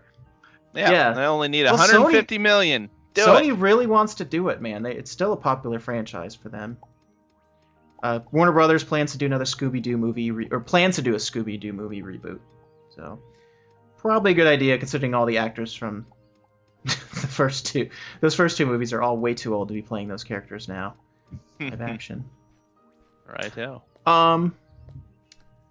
Yeah. They only need 150 million. Sony really wants to do it, man. It's still a popular franchise for them. Warner Brothers plans to do another Scooby-Doo movie, plans to do a Scooby-Doo movie reboot. So, probably a good idea considering all the actors from the first two. Those first two movies are all way too old to be playing those characters now. Live action. Right, yeah.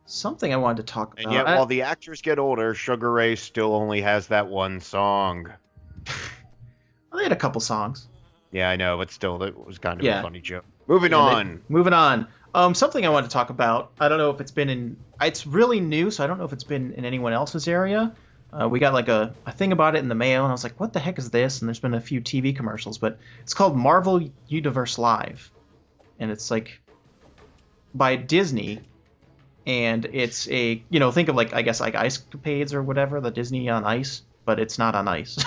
Something I wanted to talk about. And yet, while the actors get older, Sugar Ray still only has that one song. Well, they had a couple songs. Yeah, I know, but still, it was kind of a funny joke. Moving on. Something I wanted to talk about. I don't know if it's been in... It's really new, so I don't know if it's been in anyone else's area. We got like a thing about it in the mail, and I was like, what the heck is this? And there's been a few TV commercials, but it's called Marvel Universe Live. And it's like by Disney, and it's a... think of like, I guess, like Ice Capades or whatever, the Disney on Ice, but it's not on ice.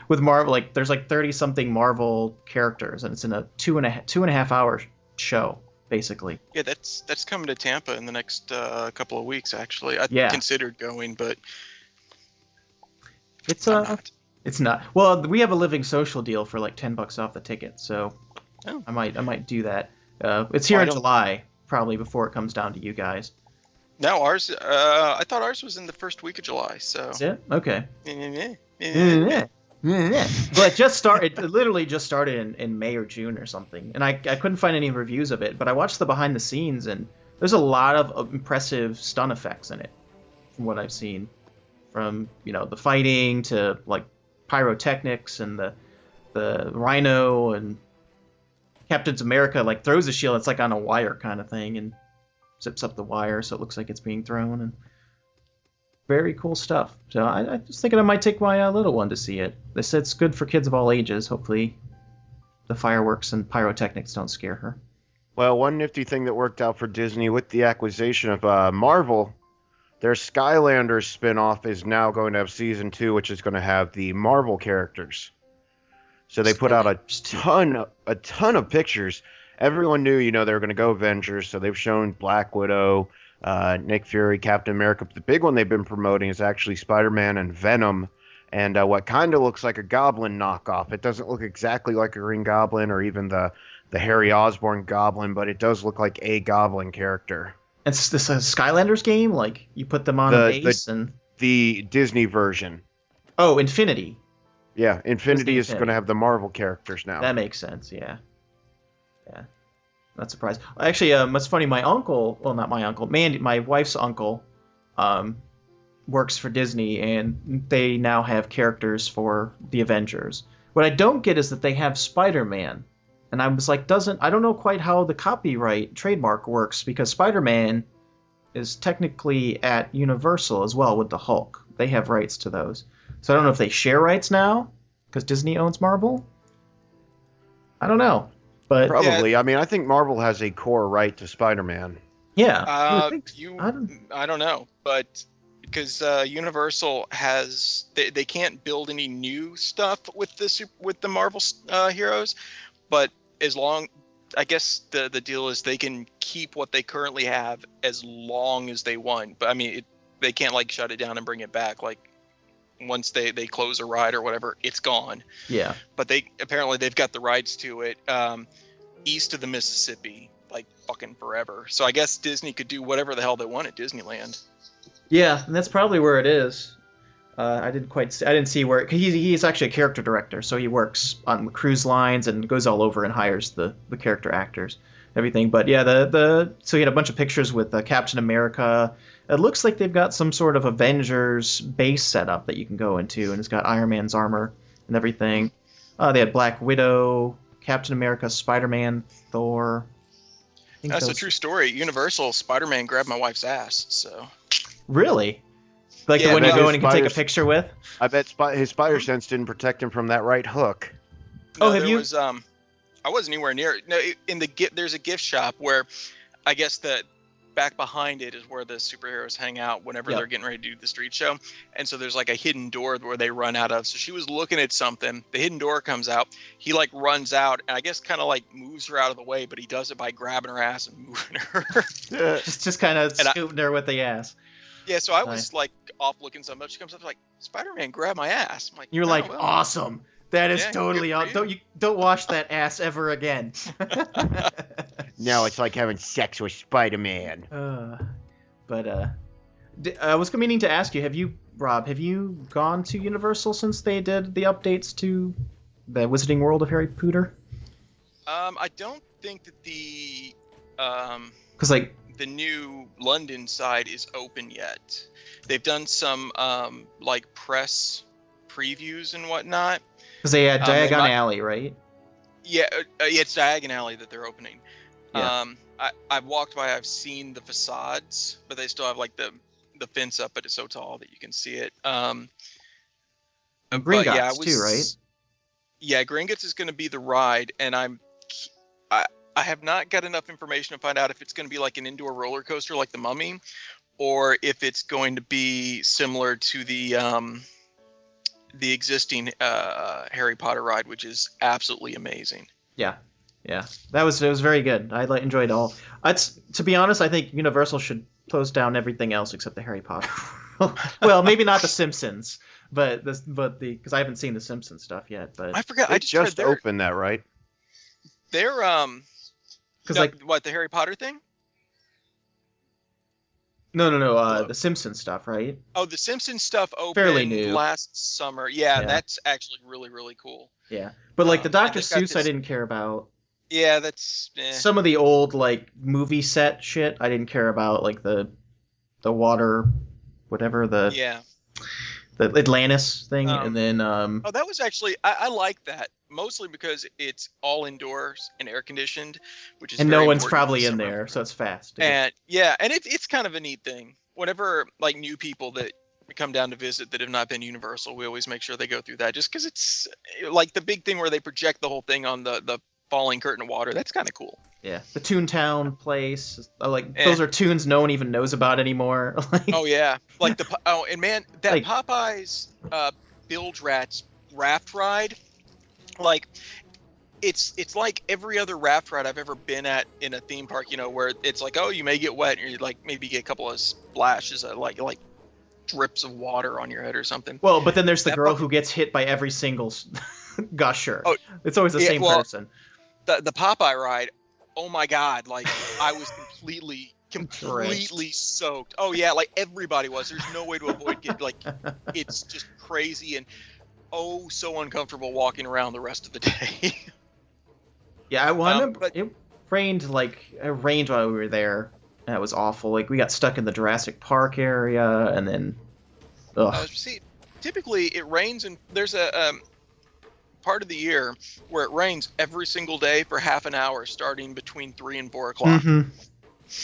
With Marvel, like there's like 30-something Marvel characters, and it's in a two and a half hour show, basically. Yeah, that's coming to Tampa in the next couple of weeks. Actually, I considered going, but it's not. Well, we have a Living Social deal for like $10 off the ticket, so I might do that. It's here in July, probably before it comes down to you guys. No, ours. I thought ours was in the first week of July. So. Is it? Okay. Yeah. Well, it literally just started in May or June or something, and I couldn't find any reviews of it, but I watched the behind the scenes, and there's a lot of impressive stun effects in it, from what I've seen, from the fighting to like pyrotechnics and the Rhino and Captain America like throws a shield. It's like on a wire kind of thing and zips up the wire so it looks like it's being thrown, and very cool stuff. So I was thinking I might take my little one to see it. They said it's good for kids of all ages. Hopefully the fireworks and pyrotechnics don't scare her. Well, one nifty thing that worked out for Disney with the acquisition of Marvel, their Skylanders spin-off is now going to have season 2, which is going to have the Marvel characters. So they put out a ton of pictures. Everyone knew, they were going to go Avengers, so they've shown Black Widow, Nick Fury, Captain America. But the big one they've been promoting is actually Spider-Man and Venom, and what kind of looks like a Goblin knockoff. It doesn't look exactly like a Green Goblin or even the Harry Osborn Goblin, but it does look like a Goblin character. It's this a Skylanders game? Like, you put them on a base and... The Disney version. Oh, Infinity. Yeah, Infinity is going to have the Marvel characters now. That makes sense, yeah. Yeah. Not surprised. Actually, it's funny, my uncle... Well, not my uncle. Mandy, my wife's uncle works for Disney, and they now have characters for the Avengers. What I don't get is that they have Spider-Man. And I was like, I don't know quite how the copyright trademark works, because Spider-Man is technically at Universal as well with the Hulk. They have rights to those. So I don't know if they share rights now, because Disney owns Marvel. I don't know. But probably. Yeah. I mean, I think Marvel has a core right to Spider-Man. Yeah. I don't know, but because Universal has they can't build any new stuff with the Marvel heroes, but I guess the deal is they can keep what they currently have as long as they want. But I mean, they can't like shut it down and bring it back. Like once they close a ride or whatever, it's gone. Yeah. But they've got the rights to it east of the Mississippi, like fucking forever. So I guess Disney could do whatever the hell they want at Disneyland. Yeah, and that's probably where it is. I didn't see where he's actually a character director, so he works on cruise lines and goes all over and hires the character actors, everything. But yeah, so he had a bunch of pictures with Captain America. It looks like they've got some sort of Avengers base setup that you can go into, and it's got Iron Man's armor and everything. They had Black Widow, Captain America, Spider-Man, Thor. think That's a those- true story. Universal Spider-Man grabbed my wife's ass. So Really? Like Yeah, the one you but go his in and can take a spiders- picture with? I bet his spider sense didn't protect him from that right hook. no, Oh, have there you- was I wasn't anywhere near it. No, in the gift there's a gift shop where I guess the back behind it is where the superheroes hang out whenever Yep. they're getting ready to do the street show. And so there's like a hidden door where they run out of. So she was looking at something. The hidden door comes out. He like runs out and I guess kind of like moves her out of the way, but he does it by grabbing her ass and moving her. Just kind of And I- scooting her with the ass. Yeah, so I Nice. was like off looking something up. She comes up like, Spider-Man grabbed my ass. I'm like, You're "Oh, like, well." awesome. That is Yeah, totally good for awesome. Don't wash that ass ever again. Now it's like having sex with Spider-Man. I was meaning to ask you, Rob, have you gone to Universal since they did the updates to the Wizarding World of Harry Potter? I don't think that the Because like, the new London side is open yet. They've done some like press previews and whatnot. because they had They Diagon might- Alley, right? Yeah, it's Diagon Alley that they're opening. Yeah. I've walked by, I've seen the facades, but they still have like the fence up, but it's so tall that you can see it. And But, Gringotts yeah, I too, right? Yeah, Gringotts is going to be the ride, and I have not got enough information to find out if it's going to be like an indoor roller coaster like the Mummy, or if it's going to be similar to the existing Harry Potter ride, which is absolutely amazing. Yeah. It was very good. I enjoyed it all. To be honest, I think Universal should close down everything else except the Harry Potter. Well, maybe not the Simpsons, but because I haven't seen the Simpsons stuff yet. But I forgot. They I just heard just they're opened that, right? because what, the Harry Potter thing? no, the Simpsons stuff, right? Oh, the Simpsons stuff opened Fairly new. last summer. Yeah, Yeah. that's actually really, really cool. Yeah, but like the And Dr. they've got Seuss, I this- didn't care about. Yeah, that's Some of the old like movie set shit, I didn't care about, like the water, whatever the Atlantis thing, and then Oh, that was actually I like that mostly because it's all indoors and air conditioned, which is and very no one's important probably this in summer. there, so it's fast. And it's kind of a neat thing. Whenever like new people that come down to visit that have not been Universal, we always make sure they go through that, just because it's like the big thing where they project the whole thing on the falling curtain of water. That's kind of cool. Yeah, the Toontown place, like those are tunes no one even knows about anymore. Like, Oh yeah, like and man, that Like- Popeyes Bilge Rats raft ride, like it's like every other raft ride I've ever been at in a theme park. You know, where it's like, oh, you may get wet, and you like maybe get a couple of splashes of like drips of water on your head or something. well, but then there's the That girl Pop- who gets hit by every single gusher. Oh, it's always the yeah, same well, person. The Popeye ride, oh my god, like I was completely soaked. Oh yeah, like everybody was. There's no way to avoid getting like it's just crazy and so uncomfortable walking around the rest of the day. Yeah, I remember but- it rained while we were there. And that was awful. Like we got stuck in the Jurassic Park area, and then, See, typically it rains and there's a part of the year where it rains every single day for half an hour starting between 3 and 4 o'clock.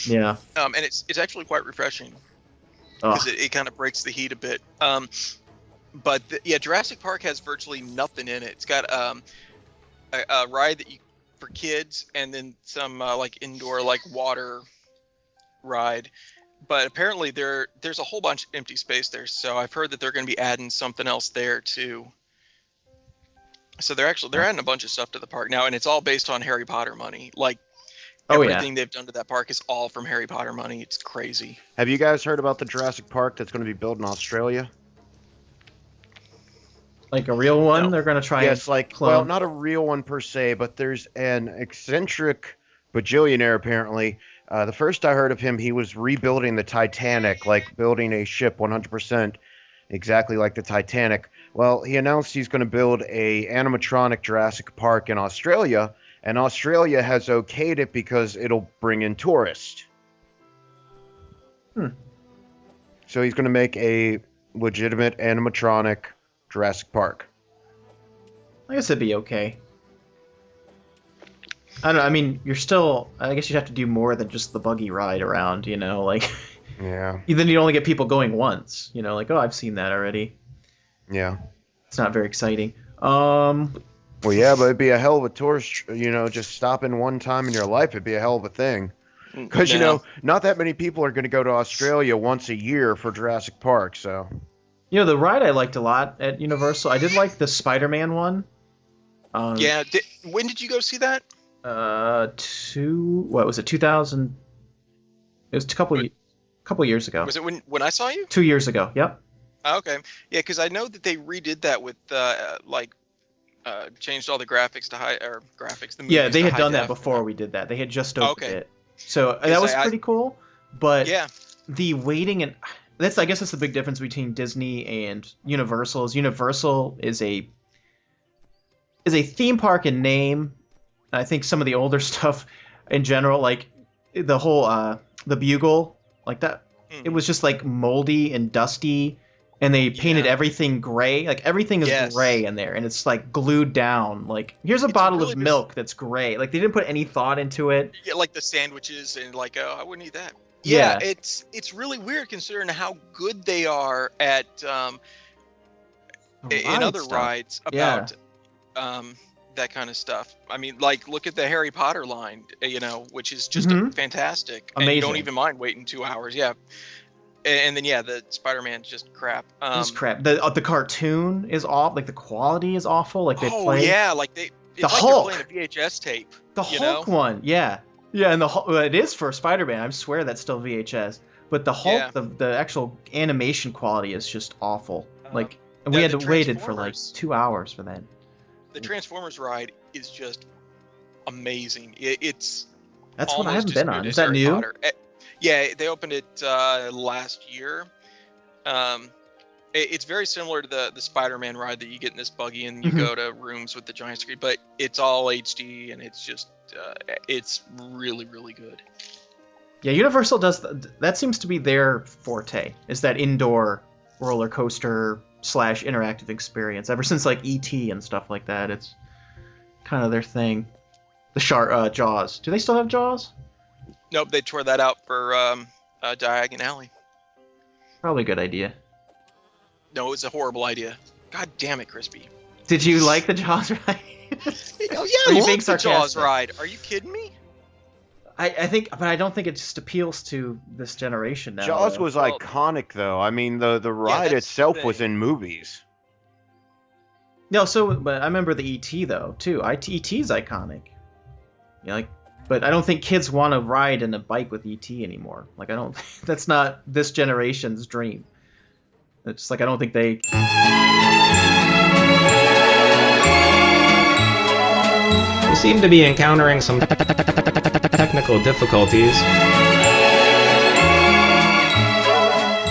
Yeah. And it's actually quite refreshing because it kind of breaks the heat a bit. But Jurassic Park has virtually nothing in it. It's got a ride for kids and then some like indoor like water ride. But apparently there's a whole bunch of empty space there. So I've heard that they're going to be adding something else there too. So they're adding a bunch of stuff to the park now, and it's all based on Harry Potter money. Like everything they've done to that park is all from Harry Potter money. It's crazy. Have you guys heard about the Jurassic Park that's going to be built in Australia? Like a real one, No. they're gonna try. Yes, and like, clone. well, not a real one per se, but there's an eccentric bajillionaire apparently. The first I heard of him, he was rebuilding the Titanic, like building a ship 100% exactly like the Titanic. Well, he announced he's going to build a animatronic Jurassic Park in Australia, and Australia has okayed it because it'll bring in tourists. So he's going to make a legitimate animatronic Jurassic Park. I guess it'd be okay. I don't know. I mean, you're still. I guess you'd have to do more than just the buggy ride around. Like. Yeah. Then you only get people going once. Like, oh, I've seen that already. Yeah. It's not very exciting. Well, yeah, but it'd be a hell of a tourist. Just stopping one time in your life, it'd be a hell of a thing. Because not that many people are going to go to Australia once a year for Jurassic Park. So. The ride I liked a lot at Universal. I did like the Spider-Man one. Yeah. When did you go see that? What was it? 2000. It was a couple years ago. Was it when I saw you? 2 years ago. Yep. Oh, okay. Yeah, because I know that they redid that with changed all the graphics to high or graphics. The Yeah, they to had high done def. that before we did that. They had just opened Okay. it. So that was pretty cool. But yeah, the waiting and I guess that's the big difference between Disney and Universal. Universal is a theme park in name. I think some of the older stuff in general, like the whole the Bugle, like that, it was just like moldy and dusty, and they painted everything gray. Like everything is gray in there, and it's like glued down. Like here's a bottle of milk that's gray. Like they didn't put any thought into it. Yeah, like the sandwiches and I wouldn't eat that. Yeah, it's really weird considering how good they are at in other rides about that kind of stuff. I mean, like look at the Harry Potter line, which is just fantastic. Amazing. And you don't even mind waiting 2 hours. Yeah. And then the Spider-Man's just crap. It's crap. The cartoon is off. Like the quality is awful. Like they play. Yeah, like it's the like Hulk. they're playing a VHS tape. The Hulk one, yeah, and it is for Spider-Man. I swear that's still VHS. But the Hulk, the actual animation quality is just awful. And we had to waited for like 2 hours for that. The Transformers ride is just amazing. That's what I haven't been on. Is that Harry new? Potter. Yeah, they opened it last year. It's very similar to the Spider-Man ride that you get in this buggy and you go to rooms with the giant screen, but it's all HD and it's just it's really, really good. Yeah, Universal does that. Seems to be their forte. Is that indoor roller coaster / interactive experience? Ever since like E.T. and stuff like that, it's kind of their thing. The Jaws. Do they still have Jaws? Nope, they tore that out for Diagon Alley. Probably a good idea. No, it was a horrible idea. God damn it, Krispy. Did you like the Jaws ride? Oh yeah, I love the Jaws ride. Are you kidding me? I think, but I don't think it just appeals to this generation now. Jaws was iconic, though. I mean, the ride itself was in movies. No, but I remember the E.T. though too. E.T.'s iconic. But I don't think kids want to ride in a bike with E.T. anymore. Like I don't. That's not this generation's dream. It's like I don't think they. We seem to be encountering some technical difficulties.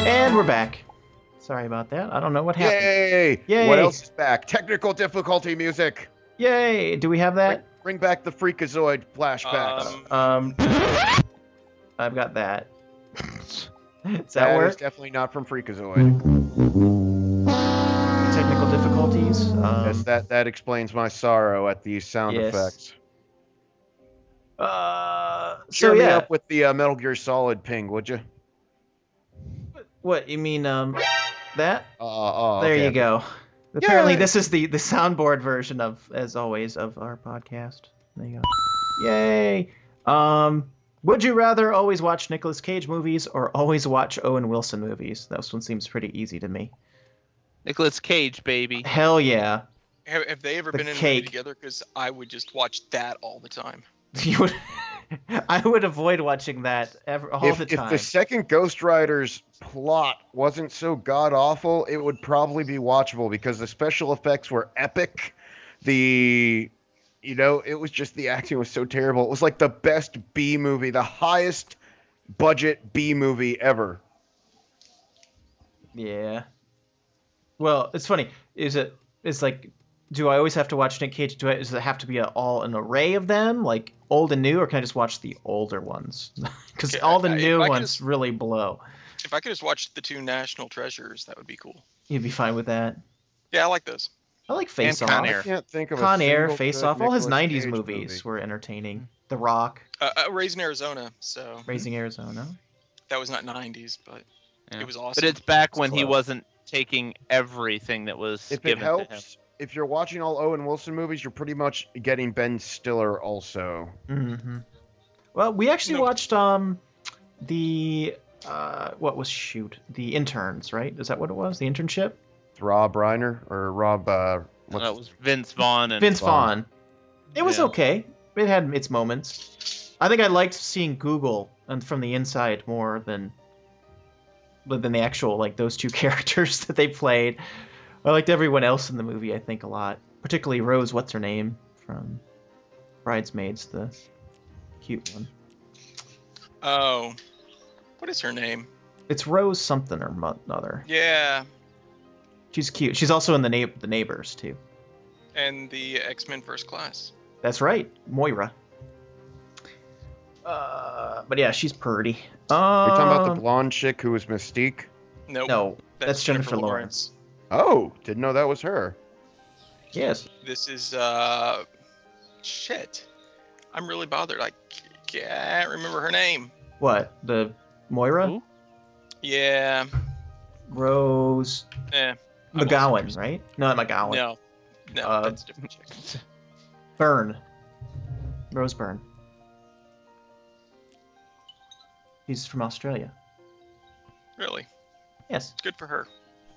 And we're back. Sorry about that. I don't know what happened. Yay! Yay! What else is back? Technical difficulty music. Yay! Do we have that? Bring back the Freakazoid flashbacks. I've got that. Does that work? is definitely not from Freakazoid. Technical difficulties. Yes, that explains my sorrow at these sound effects. Cheer me up with the Metal Gear Solid ping, would you? What you mean? That? There okay. You go. Apparently, this is the soundboard version of, as always, of our podcast. There you go. Yay! Would you rather always watch Nicolas Cage movies or always watch Owen Wilson movies? This one seems pretty easy to me. Nicolas Cage, baby. Hell yeah. Have they ever been in a movie together? Because I would just watch that all the time. You would. I would avoid watching that all the time. If the second Ghost Rider's plot wasn't so god awful, it would probably be watchable because the special effects were epic. It was just the acting was so terrible. It was like the best B movie, the highest budget B movie ever. Yeah. Well, it's funny. It's like, do I always have to watch Nick Cage? Does it have to be an array of them, like old and new, or can I just watch the older ones? Because all the new ones really blow. If I could just watch the two National Treasures, that would be cool. You'd be fine with that? Yeah, I like those. I like Face And Off. Con I Air. can't think of Con a Air, single Face good Off, all his Nicolas 90s Cage movies movie. were entertaining. The Rock, Raising Arizona. So Raising Arizona. that was not 90s, but Yeah. it was awesome. But it's back It's when he close. wasn't taking everything that was If it given to him. helps, if you're watching all Owen Wilson movies, you're pretty much getting Ben Stiller also. Mm-hmm. Well, we actually No. watched the the Interns, right? Is that what it was? The Internship? It's Rob Reiner or Rob. That was Vince Vaughn and Vince Vaughn. Vaughn. It was Yeah. okay. It had its moments. I think I liked seeing Google and from the inside more than the actual like those two characters that they played. I liked everyone else in the movie, I think, a lot. Particularly Rose, what's her name from Bridesmaids, the cute one. Oh, what is her name? It's Rose something or other. Yeah, She's cute. She's also in the Neighbors too. and the X-Men First Class. That's right, Moira. But yeah, she's pretty. Are you talking about the blonde chick who was Mystique? Nope. No, that's Jennifer Lawrence. Oh, didn't know that was her. Yes. This is shit. I'm really bothered. I can't remember her name. What? The Moira? Who? Yeah. Rose Eh. I McGowan, wasn't right? No, not McGowan. No, that's a different chick. Byrne. Rose Byrne. He's from Australia. Really, Yes. good for her.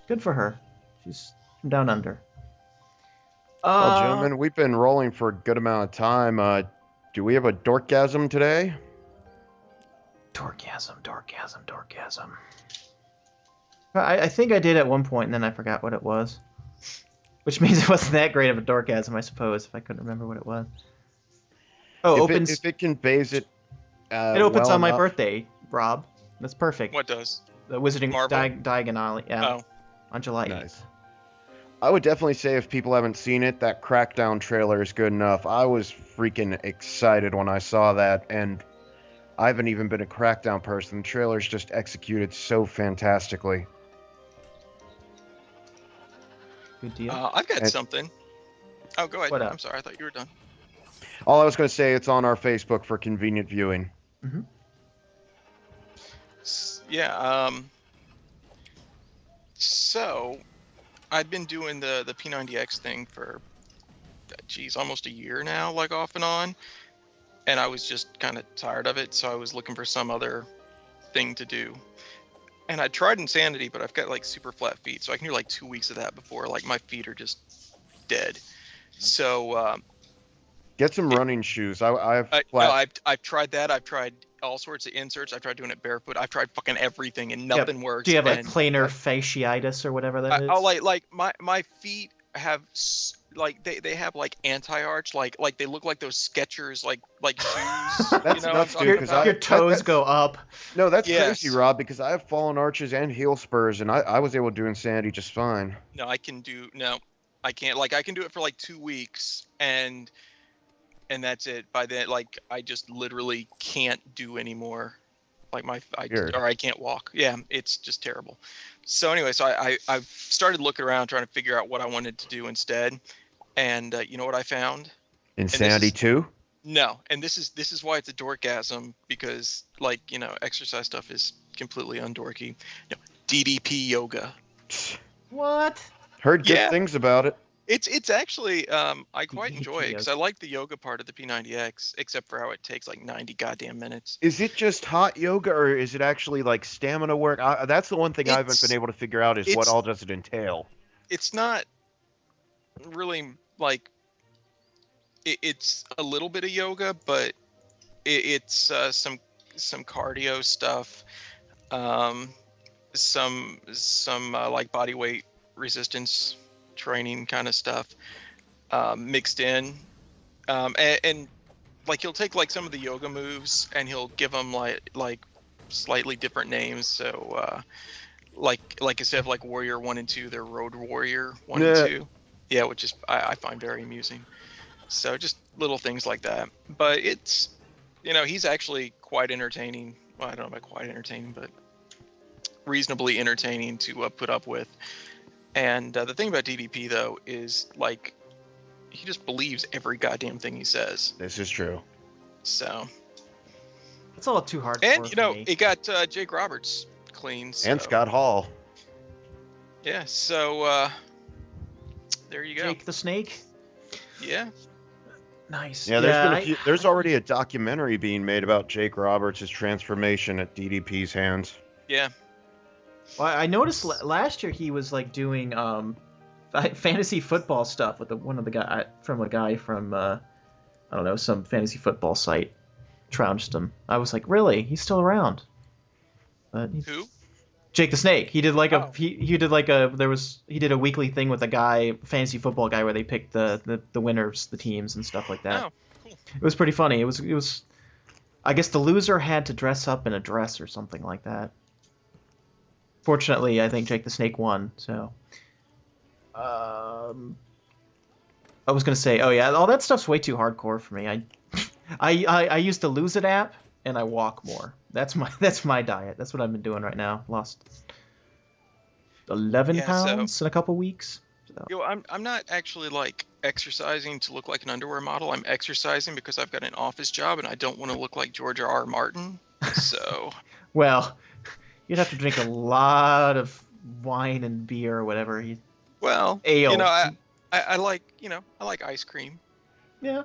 Good for her. She's from down under. Well, gentlemen, we've been rolling for a good amount of time. Do we have a dorkgasm today? Dorkgasm. I think I did at one point, and then I forgot what it was. Which means it wasn't that great of a dorkgasm, I suppose, if I couldn't remember what it was. Oh, If it conveys it. It opens well on my enough- birthday, Rob. That's perfect. What does? The Wizarding Marvel? Diagonally. Yeah. Oh, On July 8th. Nice. I would definitely say if people haven't seen it, that Crackdown trailer is good enough. I was freaking excited when I saw that, and I haven't even been a Crackdown person. The trailer's just executed so fantastically. Good deal. I've got And- something. Oh, go ahead. What up? I'm sorry. I thought you were done. All I was going to say, it's on our Facebook for convenient viewing. Yeah. So, I've been doing the P90X thing for, almost a year now, like off and on, and I was just kind of tired of it, so I was looking for some other thing to do. And I tried Insanity, but I've got like super flat feet, so I can do like 2 weeks of that before like my feet are just dead. So Get some running shoes. I've I've tried that. I've tried all sorts of inserts. I've tried doing it barefoot. I've tried fucking everything, and nothing works. Do you have like and planar fasciitis or whatever that is? like my feet have they have like anti-arch, like they look like those Skechers like shoes. That's you know nuts, what I'm dude, talking 'cause about? Your toes that's- go up. No, that's Yes. crazy, Rob, because I have fallen arches and heel spurs, and I was able to do Insanity just fine. No, I can't. Like I can do it for like 2 weeks, and that's it. By then, like I just literally can't do anymore. Like Weird. I can't walk. Yeah, it's just terrible. So anyway, so I've started looking around trying to figure out what I wanted to do instead, and you know what I found? Insanity 2? No, and this is why it's a dorkgasm, because like exercise stuff is completely undorky. No, DDP yoga. What? Heard good Yeah. things about it. It's actually I quite DDP enjoy it because I yoga. like the yoga part of the P90X, except for how it takes like 90 goddamn minutes. Is it just hot yoga, or is it actually like stamina work? That's the one thing I haven't It's- been able to figure out is what it's- all does it entail. It's not really like it's a little bit of yoga, but it's some cardio stuff, some like body weight resistance training kind of stuff mixed in, and like he'll take like some of the yoga moves and he'll give them like slightly different names. So like instead of like Warrior 1 and 2, they're Road Warrior 1 Yeah. and 2. Yeah, which is I find very amusing. So just little things like that. But it's he's actually quite entertaining. Well, I don't know about quite entertaining, but reasonably entertaining to put up with. And the thing about DDP though is like he just believes every goddamn thing he says. This is true. So. It's all too hard. And for me. it got Jake Roberts clean. So. And Scott Hall. Yeah. So there you go. Jake the Snake. Yeah. Nice. Yeah, there's already a documentary being made about Jake Roberts' transformation at DDP's hands. Yeah. Well, I noticed last year he was like doing fantasy football stuff with a guy from I don't know, some fantasy football site trounced him. I was like, really? He's still around? Who? Jake the Snake. He did like he did a weekly thing with a guy, fantasy football guy, where they picked the winners, the teams and stuff like that. Oh, cool. It was pretty funny. It was I guess the loser had to dress up in a dress or something like that. Fortunately, I think Jake the Snake won, so I was gonna say, oh yeah, all that stuff's way too hardcore for me. I use the Lose It app and I walk more. That's my diet. That's what I've been doing right now. Lost 11 pounds in a couple weeks. So. I'm not actually like exercising to look like an underwear model. I'm exercising because I've got an office job and I don't want to look like George R.R. Martin. So. Well, you'd have to drink a lot of wine and beer or whatever. Well, ale. I like I like ice cream. Yeah.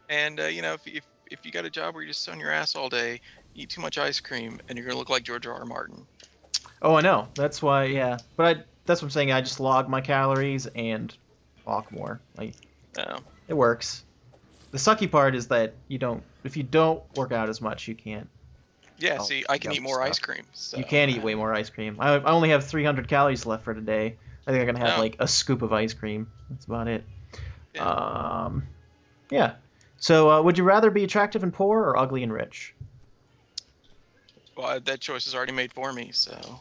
And if you got a job where you just sit on your ass all day, eat too much ice cream, and you're gonna look like George R.R. Martin. Oh, I know. That's why, yeah. But that's what I'm saying. I just log my calories and walk more. It works. The sucky part is that if you don't work out as much, you can't. Yeah, see, I can eat more ice cream. So. You can eat way more ice cream. I only have 300 calories left for today. I think I'm gonna have like a scoop of ice cream. That's about it. Yeah. Yeah. So, would you rather be attractive and poor or ugly and rich? Well, that choice is already made for me, so.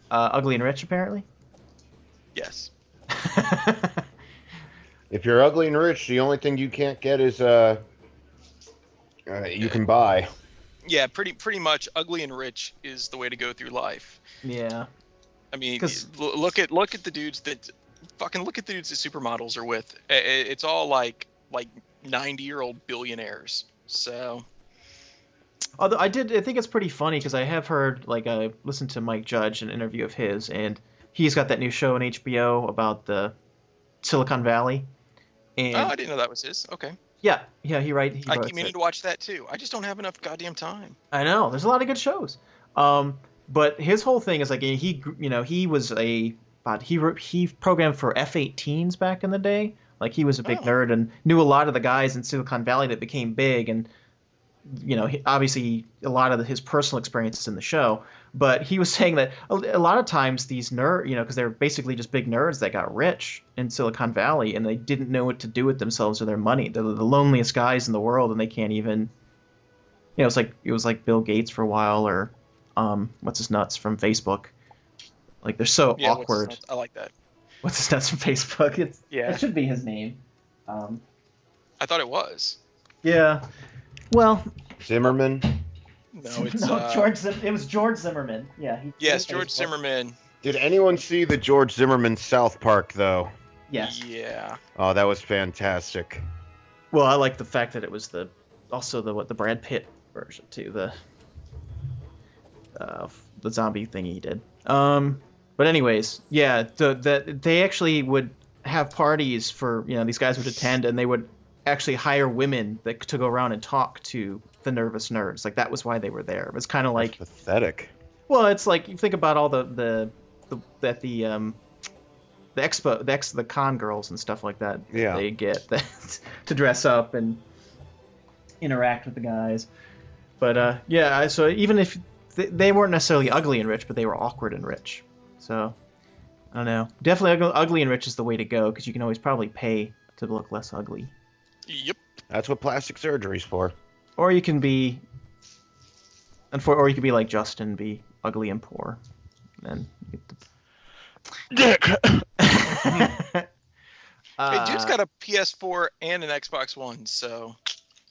Ugly and rich, apparently? Yes. If you're ugly and rich, the only thing you can't get is you can buy. Yeah, pretty much ugly and rich is the way to go through life. Yeah. I mean, look at the dudes that supermodels are with. It's all like 90-year-old billionaires. So. Although I think it's pretty funny because I have heard, like, I listened to Mike Judge, an interview of his, and he's got that new show on HBO about the Silicon Valley. And I didn't know that was his. Okay. Yeah, he wrote I keep meaning to watch that too. I just don't have enough goddamn time. I know. There's a lot of good shows. But his whole thing is like he programmed for F-18s back in the day. Like he was a big nerd and knew a lot of the guys in Silicon Valley that became big, and obviously a lot of his personal experiences in the show. But he was saying that a lot of times these nerds, because they're basically just big nerds that got rich in Silicon Valley and they didn't know what to do with themselves or their money. They're the loneliest guys in the world, and they can't even. It was like Bill Gates for a while, or what's his nuts from Facebook. Like they're so awkward. I like that. What's his nuts from Facebook? It should be his name. I thought it was. Yeah. Well. Zimmerman. No, it's It was George Zimmerman. Yeah. Yes, George Zimmerman. Did anyone see the George Zimmerman South Park though? Yes. Yeah. Oh, that was fantastic. Well, I like the fact that it was the Brad Pitt version too, the zombie thing he did. But anyways, yeah, they actually would have parties for these guys would attend, and they would actually hire women to go around and talk to the nervous nerds. Like that was why they were there. It was kind of like that's pathetic. Well, it's like you think about all the con girls and stuff like that. Yeah. They get to dress up and interact with the guys. But yeah, so even if they weren't necessarily ugly and rich, but they were awkward and rich. So I don't know. Definitely ugly and rich is the way to go because you can always probably pay to look less ugly. Yep. That's what plastic surgery's for. Or you can be, or you could be like Justin, be ugly and poor, and you get Dick. Hey, dude's got a PS4 and an Xbox One, so.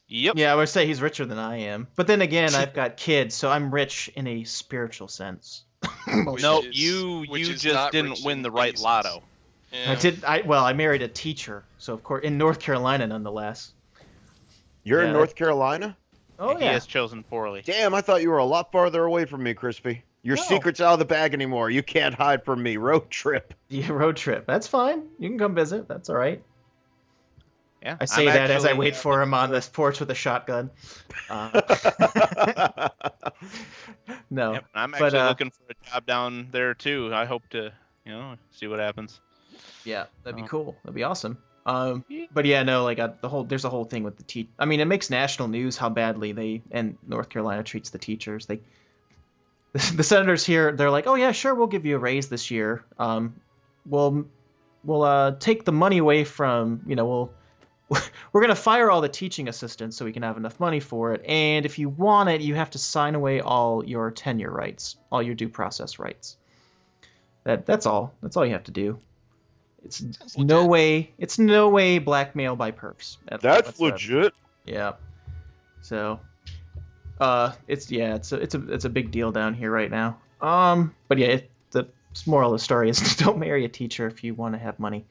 Yep. Yeah, I would say he's richer than I am. But then again, I've got kids, so I'm rich in a spiritual sense. Which No, is- you which is just not didn't rich win in the right any sense. lotto. Yeah. I married a teacher, so of course in North Carolina nonetheless. You're Yeah, in North Carolina? Oh He yeah. has chosen poorly. Damn, I thought you were a lot farther away from me, Crispy. Your No. secret's out of the bag anymore. You can't hide from me. Road trip. Yeah, road trip. That's fine. You can come visit. That's all right. Yeah, I say I'm that as I actually, wait for him on this porch with a shotgun. No. Yep, I'm But, actually looking for a job down there too. I hope to, see what happens. Yeah, that'd be Oh. cool. That'd be awesome. Yeah. But yeah, no, like there's a whole thing with the I mean, it makes national news how badly North Carolina treats the teachers. The senators here, they're like, oh yeah, sure, we'll give you a raise this year. We'll take the money away from, we're gonna fire all the teaching assistants so we can have enough money for it. And if you want it, you have to sign away all your tenure rights, all your due process rights. That's all. That's all you have to do. It's Sounds no legit. way blackmail by perps. That's whatsoever. legit. Yeah. So, it's a big deal down here right now. But yeah, the moral of the story is don't marry a teacher if you want to have money.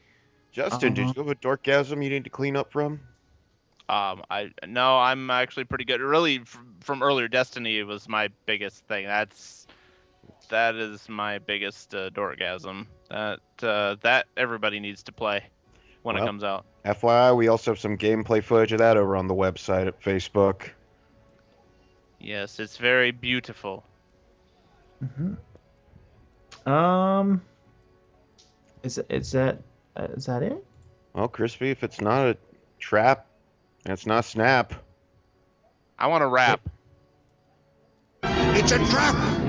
Justin, did you have a dorkgasm you need to clean up from? I'm actually pretty good. Really, from earlier Destiny, it was my biggest thing. That is my biggest dorkgasm. That everybody needs to play when it Well. comes out. FYI, we also have some gameplay footage of that over on the website at Facebook. Yes, it's very beautiful. Mm-hmm. Is that it? Well, Crispy, if it's not a trap, and it's not Snap. I want to rap. It's a trap!